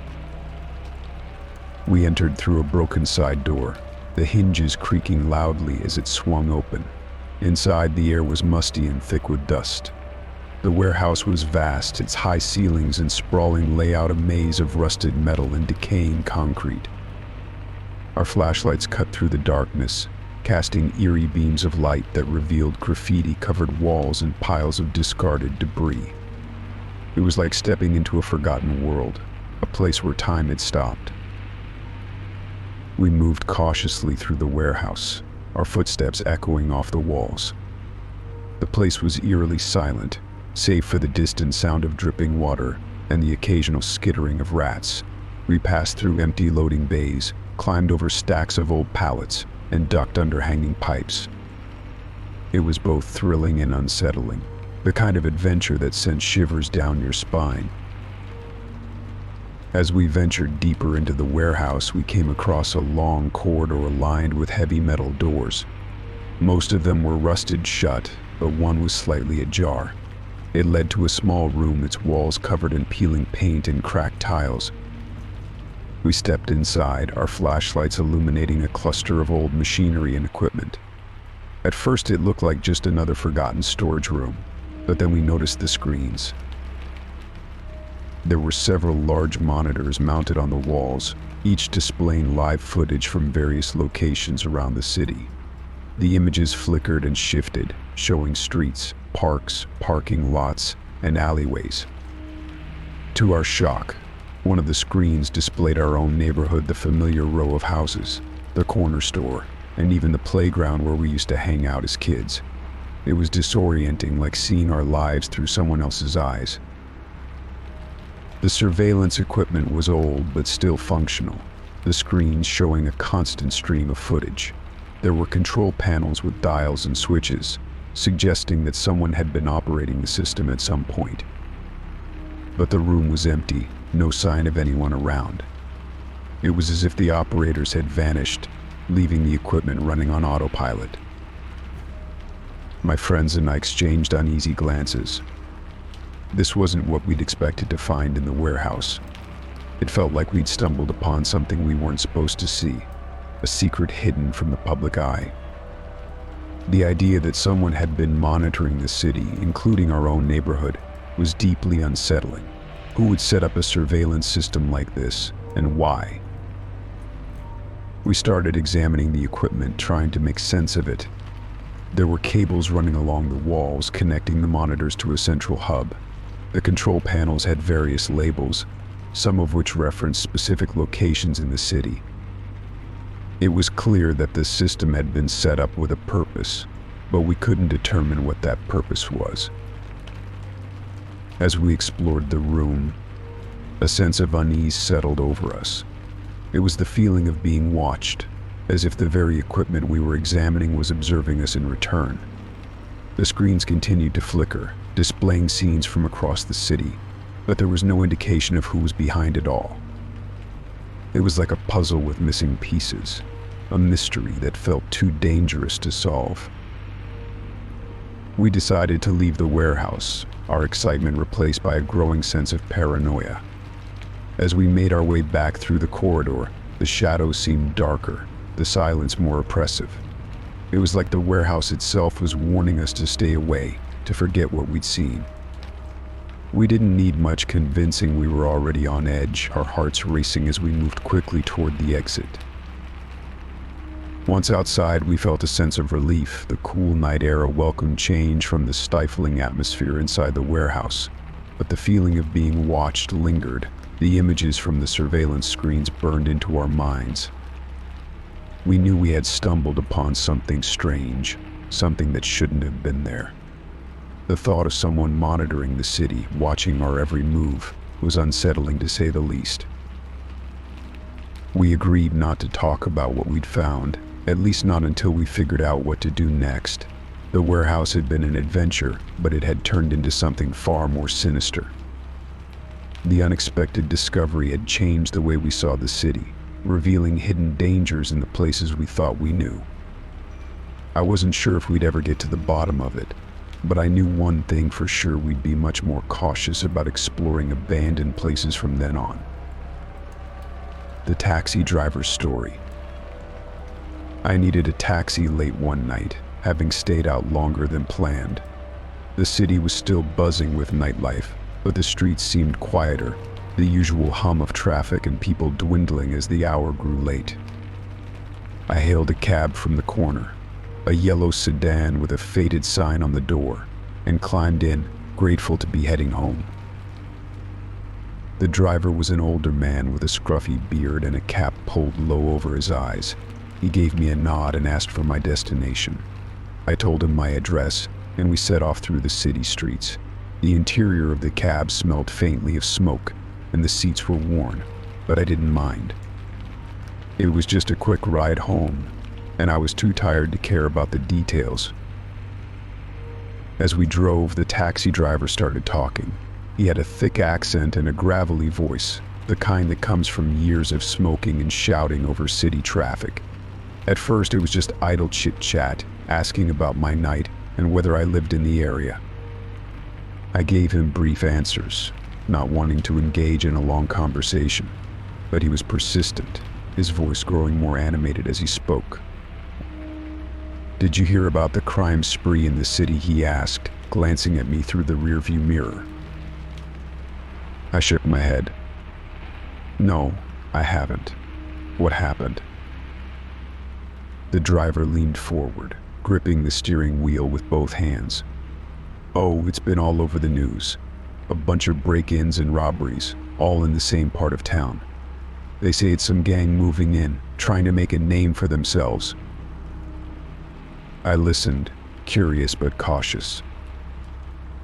We entered through a broken side door, the hinges creaking loudly as it swung open. Inside, the air was musty and thick with dust. The warehouse was vast, its high ceilings and sprawling layout a maze of rusted metal and decaying concrete. Our flashlights cut through the darkness, casting eerie beams of light that revealed graffiti-covered walls and piles of discarded debris. It was like stepping into a forgotten world, a place where time had stopped. We moved cautiously through the warehouse, our footsteps echoing off the walls. The place was eerily silent, save for the distant sound of dripping water and the occasional skittering of rats. We passed through empty loading bays, climbed over stacks of old pallets, and ducked under hanging pipes. It was both thrilling and unsettling, the kind of adventure that sent shivers down your spine. As we ventured deeper into the warehouse, we came across a long corridor lined with heavy metal doors. Most of them were rusted shut, but one was slightly ajar. It led to a small room, its walls covered in peeling paint and cracked tiles. We stepped inside, our flashlights illuminating a cluster of old machinery and equipment. At first it looked like just another forgotten storage room, but then we noticed the screens. There were several large monitors mounted on the walls, each displaying live footage from various locations around the city. The images flickered and shifted, showing streets, parks, parking lots, and alleyways. To our shock, one of the screens displayed our own neighborhood, the familiar row of houses, the corner store, and even the playground where we used to hang out as kids. It was disorienting, like seeing our lives through someone else's eyes. The surveillance equipment was old but still functional, the screens showing a constant stream of footage. There were control panels with dials and switches, suggesting that someone had been operating the system at some point. But the room was empty, no sign of anyone around. It was as if the operators had vanished, leaving the equipment running on autopilot. My friends and I exchanged uneasy glances. This wasn't what we'd expected to find in the warehouse. It felt like we'd stumbled upon something we weren't supposed to see, a secret hidden from the public eye. The idea that someone had been monitoring the city, including our own neighborhood, was deeply unsettling. Who would set up a surveillance system like this, and why? We started examining the equipment, trying to make sense of it. There were cables running along the walls, connecting the monitors to a central hub. The control panels had various labels, some of which referenced specific locations in the city. It was clear that this system had been set up with a purpose, but we couldn't determine what that purpose was. As we explored the room, a sense of unease settled over us. It was the feeling of being watched, as if the very equipment we were examining was observing us in return. The screens continued to flicker, displaying scenes from across the city, but there was no indication of who was behind it all. It was like a puzzle with missing pieces, a mystery that felt too dangerous to solve. We decided to leave the warehouse, our excitement replaced by a growing sense of paranoia. As we made our way back through the corridor, the shadows seemed darker, the silence more oppressive. It was like the warehouse itself was warning us to stay away, to forget what we'd seen. We didn't need much convincing, we were already on edge, our hearts racing as we moved quickly toward the exit. Once outside, we felt a sense of relief, the cool night air a welcome change from the stifling atmosphere inside the warehouse. But the feeling of being watched lingered. The images from the surveillance screens burned into our minds. We knew we had stumbled upon something strange, something that shouldn't have been there. The thought of someone monitoring the city, watching our every move, was unsettling to say the least. We agreed not to talk about what we'd found, at least not until we figured out what to do next. The warehouse had been an adventure, but it had turned into something far more sinister. The unexpected discovery had changed the way we saw the city, revealing hidden dangers in the places we thought we knew. I wasn't sure if we'd ever get to the bottom of it, but I knew one thing for sure: we'd be much more cautious about exploring abandoned places from then on. The taxi driver's story. I needed a taxi late one night, having stayed out longer than planned. The city was still buzzing with nightlife, but the streets seemed quieter, the usual hum of traffic and people dwindling as the hour grew late. I hailed a cab from the corner, a yellow sedan with a faded sign on the door, and climbed in, grateful to be heading home. The driver was an older man with a scruffy beard and a cap pulled low over his eyes. He gave me a nod and asked for my destination. I told him my address, and we set off through the city streets. The interior of the cab smelled faintly of smoke, and the seats were worn, but I didn't mind. It was just a quick ride home, and I was too tired to care about the details. As we drove, the taxi driver started talking. He had a thick accent and a gravelly voice, the kind that comes from years of smoking and shouting over city traffic. At first, it was just idle chit-chat, asking about my night and whether I lived in the area. I gave him brief answers, not wanting to engage in a long conversation, but he was persistent, his voice growing more animated as he spoke. "Did you hear about the crime spree in the city?" he asked, glancing at me through the rearview mirror. I shook my head. "No, I haven't. What happened?" The driver leaned forward, gripping the steering wheel with both hands. "Oh, it's been all over the news. A bunch of break-ins and robberies, all in the same part of town. They say it's some gang moving in, trying to make a name for themselves." I listened, curious but cautious.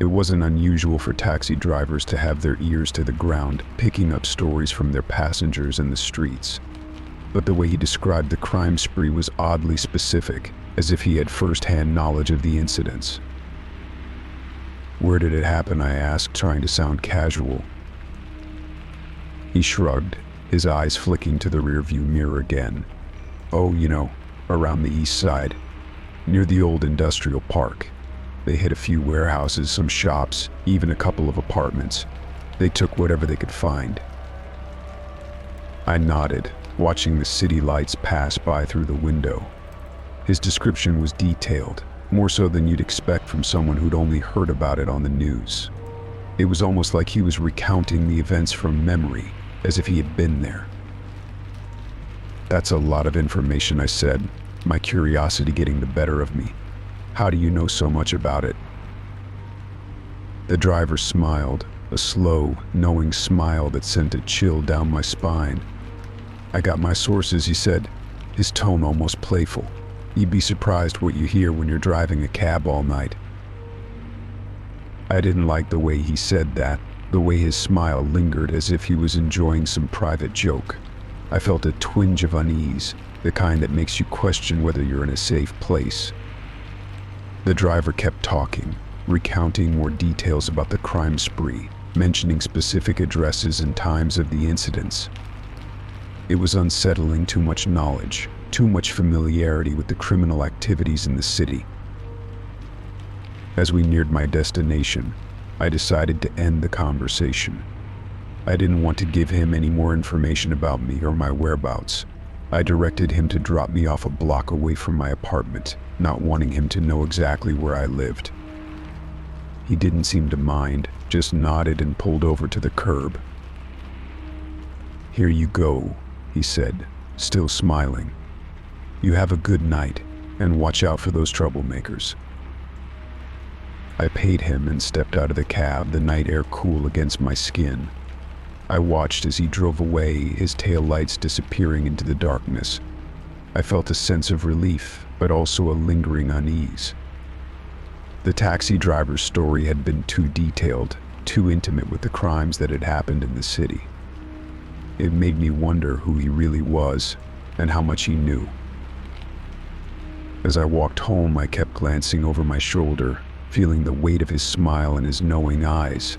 It wasn't unusual for taxi drivers to have their ears to the ground, picking up stories from their passengers in the streets. But the way he described the crime spree was oddly specific, as if he had first-hand knowledge of the incidents. "Where did it happen?" I asked, trying to sound casual. He shrugged, his eyes flicking to the rearview mirror again. "Oh, around the east side, near the old industrial park. They hit a few warehouses, some shops, even a couple of apartments. They took whatever they could find." I nodded, watching the city lights pass by through the window. His description was detailed, more so than you'd expect from someone who'd only heard about it on the news. It was almost like he was recounting the events from memory, as if he had been there. "That's a lot of information," I said, my curiosity getting the better of me. "How do you know so much about it?" The driver smiled, a slow, knowing smile that sent a chill down my spine. "I got my sources," he said, his tone almost playful. "You'd be surprised what you hear when you're driving a cab all night." I didn't like the way he said that, the way his smile lingered as if he was enjoying some private joke. I felt a twinge of unease, the kind that makes you question whether you're in a safe place. The driver kept talking, recounting more details about the crime spree, mentioning specific addresses and times of the incidents. It was unsettling, too much knowledge, too much familiarity with the criminal activities in the city. As we neared my destination, I decided to end the conversation. I didn't want to give him any more information about me or my whereabouts. I directed him to drop me off a block away from my apartment, not wanting him to know exactly where I lived. He didn't seem to mind, just nodded and pulled over to the curb. "Here you go," he said, still smiling. "You have a good night, and watch out for those troublemakers." I paid him and stepped out of the cab, the night air cool against my skin. I watched as he drove away, his taillights disappearing into the darkness. I felt a sense of relief, but also a lingering unease. The taxi driver's story had been too detailed, too intimate with the crimes that had happened in the city. It made me wonder who he really was and how much he knew. As I walked home, I kept glancing over my shoulder, feeling the weight of his smile and his knowing eyes.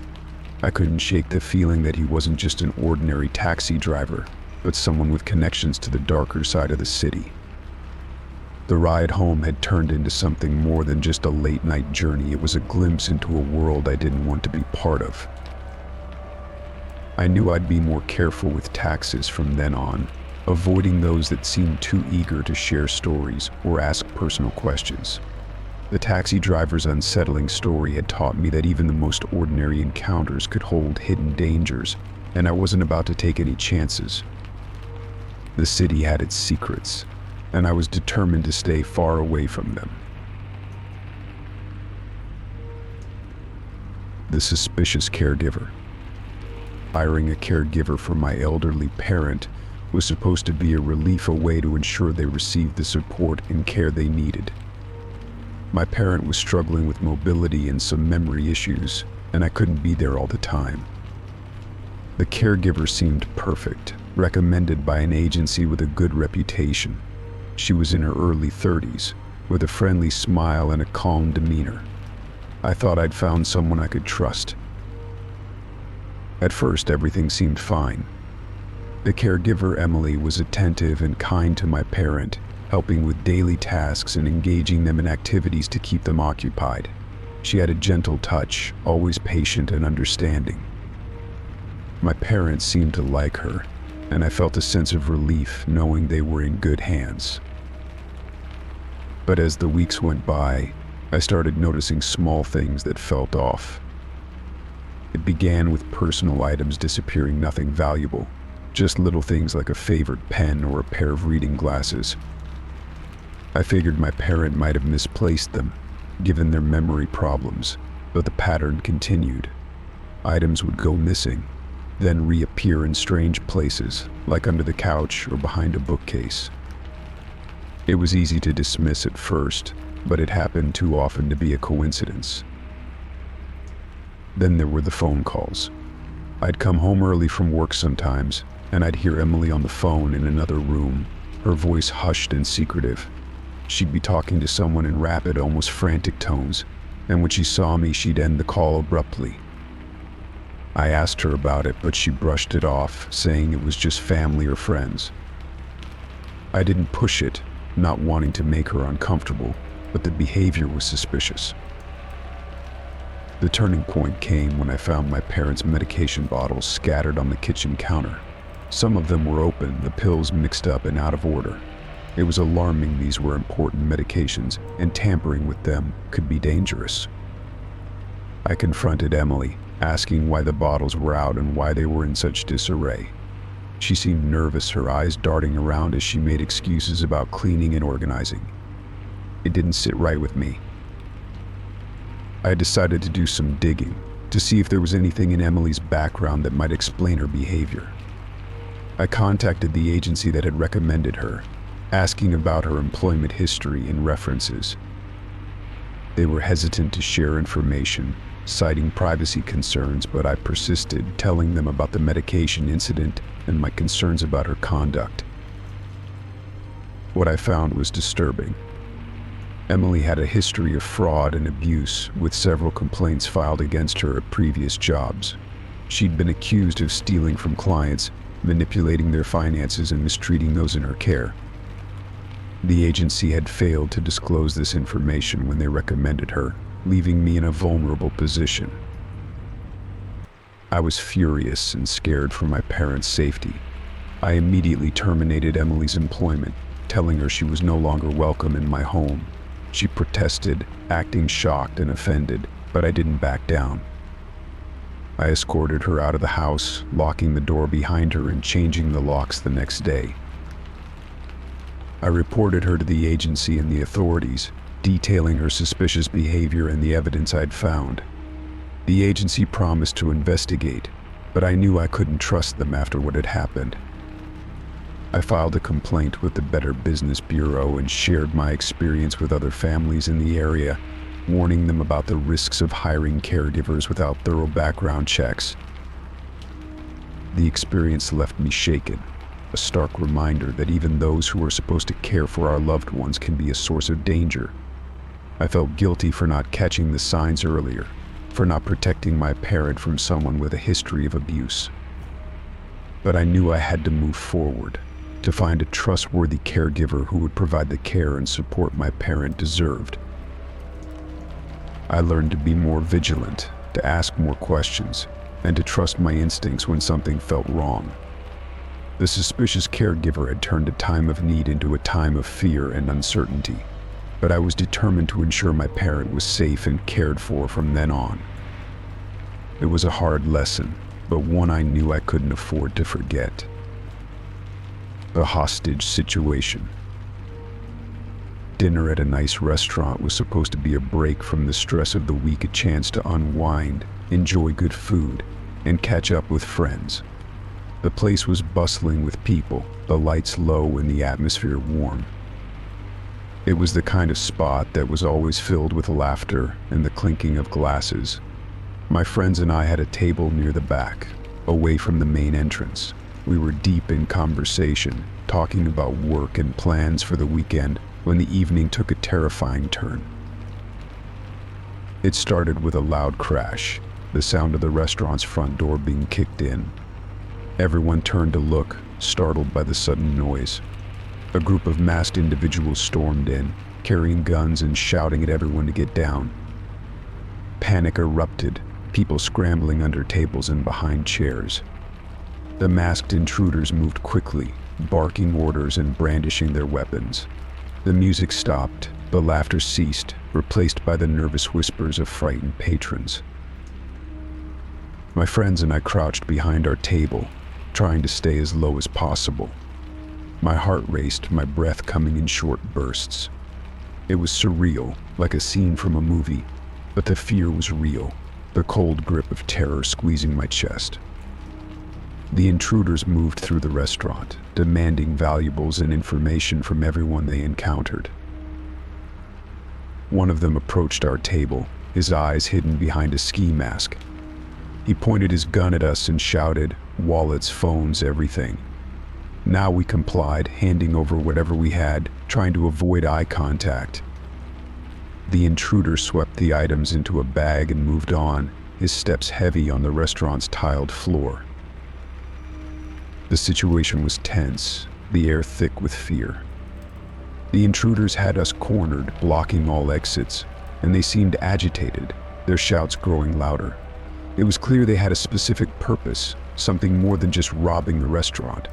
I couldn't shake the feeling that he wasn't just an ordinary taxi driver, but someone with connections to the darker side of the city. The ride home had turned into something more than just a late-night journey. It was a glimpse into a world I didn't want to be part of. I knew I'd be more careful with taxis from then on, avoiding those that seemed too eager to share stories or ask personal questions. The taxi driver's unsettling story had taught me that even the most ordinary encounters could hold hidden dangers, and I wasn't about to take any chances. The city had its secrets, and I was determined to stay far away from them. The suspicious caregiver. Hiring a caregiver for my elderly parent was supposed to be a relief, a way to ensure they received the support and care they needed. My parent was struggling with mobility and some memory issues, and I couldn't be there all the time. The caregiver seemed perfect, recommended by an agency with a good reputation. She was in her early 30s, with a friendly smile and a calm demeanor. I thought I'd found someone I could trust. At first, everything seemed fine. The caregiver, Emily, was attentive and kind to my parent, helping with daily tasks and engaging them in activities to keep them occupied. She had a gentle touch, always patient and understanding. My parents seemed to like her, and I felt a sense of relief knowing they were in good hands. But as the weeks went by, I started noticing small things that felt off. It began with personal items disappearing, nothing valuable, just little things like a favorite pen or a pair of reading glasses. I figured my parent might have misplaced them, given their memory problems, but the pattern continued. Items would go missing, then reappear in strange places, like under the couch or behind a bookcase. It was easy to dismiss at first, but it happened too often to be a coincidence. Then there were the phone calls. I'd come home early from work sometimes, and I'd hear Emily on the phone in another room, her voice hushed and secretive. She'd be talking to someone in rapid, almost frantic tones, and when she saw me, she'd end the call abruptly. I asked her about it, but she brushed it off, saying it was just family or friends. I didn't push it, not wanting to make her uncomfortable, but the behavior was suspicious. The turning point came when I found my parents' medication bottles scattered on the kitchen counter. Some of them were open, the pills mixed up and out of order. It was alarming. These were important medications, and tampering with them could be dangerous. I confronted Emily, asking why the bottles were out and why they were in such disarray. She seemed nervous, her eyes darting around as she made excuses about cleaning and organizing. It didn't sit right with me. I decided to do some digging, to see if there was anything in Emily's background that might explain her behavior. I contacted the agency that had recommended her, asking about her employment history and references. They were hesitant to share information, citing privacy concerns, but I persisted, telling them about the medication incident and my concerns about her conduct. What I found was disturbing. Emily had a history of fraud and abuse, with several complaints filed against her at previous jobs. She'd been accused of stealing from clients, manipulating their finances, and mistreating those in her care. The agency had failed to disclose this information when they recommended her, leaving me in a vulnerable position. I was furious and scared for my parents' safety. I immediately terminated Emily's employment, telling her she was no longer welcome in my home. She protested, acting shocked and offended, but I didn't back down. I escorted her out of the house, locking the door behind her and changing the locks the next day. I reported her to the agency and the authorities, detailing her suspicious behavior and the evidence I'd found. The agency promised to investigate, but I knew I couldn't trust them after what had happened. I filed a complaint with the Better Business Bureau and shared my experience with other families in the area, warning them about the risks of hiring caregivers without thorough background checks. The experience left me shaken. a stark reminder that even those who are supposed to care for our loved ones can be a source of danger. I felt guilty for not catching the signs earlier, for not protecting my parent from someone with a history of abuse. But I knew I had to move forward, to find a trustworthy caregiver who would provide the care and support my parent deserved. I learned to be more vigilant, to ask more questions, and to trust my instincts when something felt wrong. The suspicious caregiver had turned a time of need into a time of fear and uncertainty, but I was determined to ensure my parent was safe and cared for from then on. It was a hard lesson, but one I knew I couldn't afford to forget. The hostage situation. Dinner at a nice restaurant was supposed to be a break from the stress of the week, a chance to unwind, enjoy good food, and catch up with friends. The place was bustling with people, the lights low and the atmosphere warm. It was the kind of spot that was always filled with laughter and the clinking of glasses. My friends and I had a table near the back, away from the main entrance. We were deep in conversation, talking about work and plans for the weekend, when the evening took a terrifying turn. It started with a loud crash, the sound of the restaurant's front door being kicked in. Everyone turned to look, startled by the sudden noise. A group of masked individuals stormed in, carrying guns and shouting at everyone to get down. Panic erupted, people scrambling under tables and behind chairs. The masked intruders moved quickly, barking orders and brandishing their weapons. The music stopped, the laughter ceased, replaced by the nervous whispers of frightened patrons. My friends and I crouched behind our table, trying to stay as low as possible. My heart raced, my breath coming in short bursts. It was surreal, like a scene from a movie, but the fear was real, the cold grip of terror squeezing my chest. The intruders moved through the restaurant, demanding valuables and information from everyone they encountered. One of them approached our table, his eyes hidden behind a ski mask. He pointed his gun at us and shouted, "Wallets, phones, everything." Now we complied, handing over whatever we had, trying to avoid eye contact. The intruder swept the items into a bag and moved on, his steps heavy on the restaurant's tiled floor. The situation was tense, the air thick with fear. The intruders had us cornered, blocking all exits, and they seemed agitated, their shouts growing louder. It was clear they had a specific purpose, something more than just robbing the restaurant.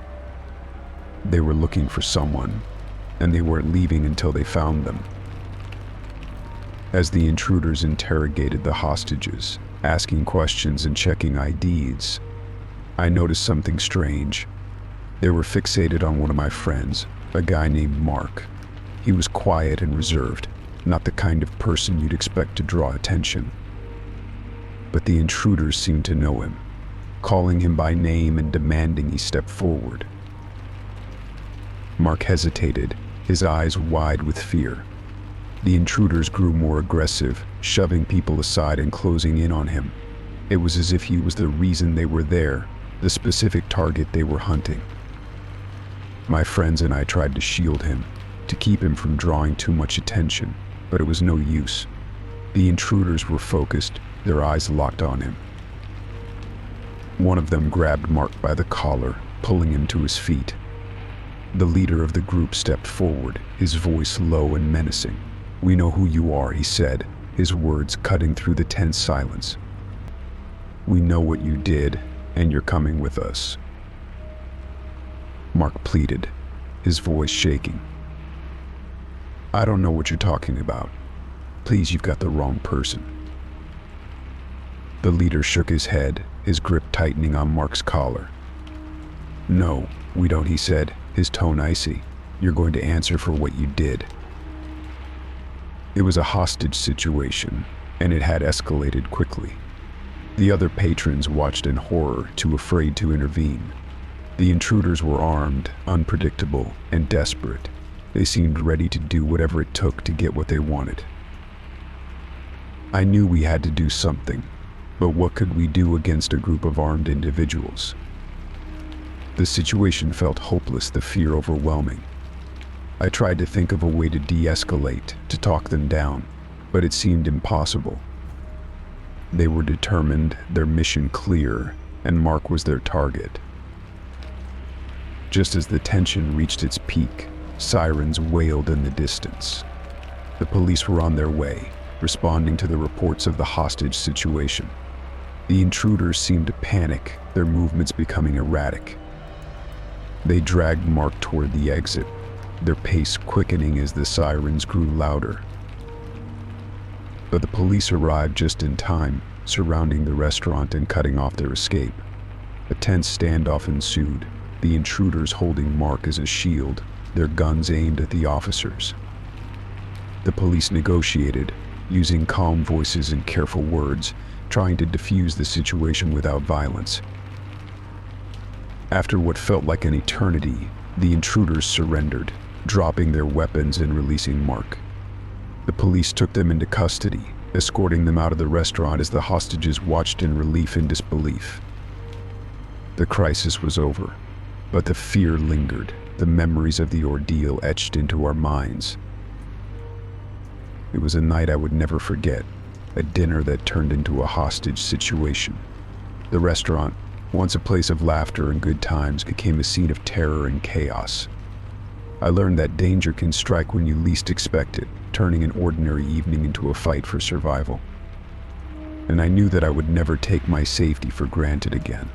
They were looking for someone, and they weren't leaving until they found them. As the intruders interrogated the hostages, asking questions and checking IDs, I noticed something strange. They were fixated on one of my friends, a guy named Mark. He was quiet and reserved, not the kind of person you'd expect to draw attention. But the intruders seemed to know him, calling him by name and demanding he step forward. Mark hesitated, his eyes wide with fear. The intruders grew more aggressive, shoving people aside and closing in on him. It was as if he was the reason they were there, the specific target they were hunting. My friends and I tried to shield him, to keep him from drawing too much attention, but it was no use. The intruders were focused, their eyes locked on him. One of them grabbed Mark by the collar, pulling him to his feet. The leader of the group stepped forward, his voice low and menacing. "We know who you are," he said, his words cutting through the tense silence. "We know what you did, and you're coming with us." Mark pleaded, his voice shaking. "I don't know what you're talking about. Please, you've got the wrong person." The leader shook his head, his grip tightening on Mark's collar. "No, we don't," he said, his tone icy. "You're going to answer for what you did." It was a hostage situation, and it had escalated quickly. The other patrons watched in horror, too afraid to intervene. The intruders were armed, unpredictable, and desperate. They seemed ready to do whatever it took to get what they wanted. I knew we had to do something, but what could we do against a group of armed individuals? The situation felt hopeless, the fear overwhelming. I tried to think of a way to de-escalate, to talk them down, but it seemed impossible. They were determined, their mission clear, and Mark was their target. Just as the tension reached its peak, sirens wailed in the distance. The police were on their way, responding to the reports of the hostage situation. The intruders seemed to panic, their movements becoming erratic. They dragged Mark toward the exit, their pace quickening as the sirens grew louder. But the police arrived just in time, surrounding the restaurant and cutting off their escape. A tense standoff ensued, the intruders holding Mark as a shield, their guns aimed at the officers. The police negotiated, using calm voices and careful words, trying to defuse the situation without violence. After what felt like an eternity, the intruders surrendered, dropping their weapons and releasing Mark. The police took them into custody, escorting them out of the restaurant as the hostages watched in relief and disbelief. The crisis was over, but the fear lingered, the memories of the ordeal etched into our minds. It was a night I would never forget, a dinner that turned into a hostage situation. The restaurant, once a place of laughter and good times, became a scene of terror and chaos. I learned that danger can strike when you least expect it, turning an ordinary evening into a fight for survival. And I knew that I would never take my safety for granted again.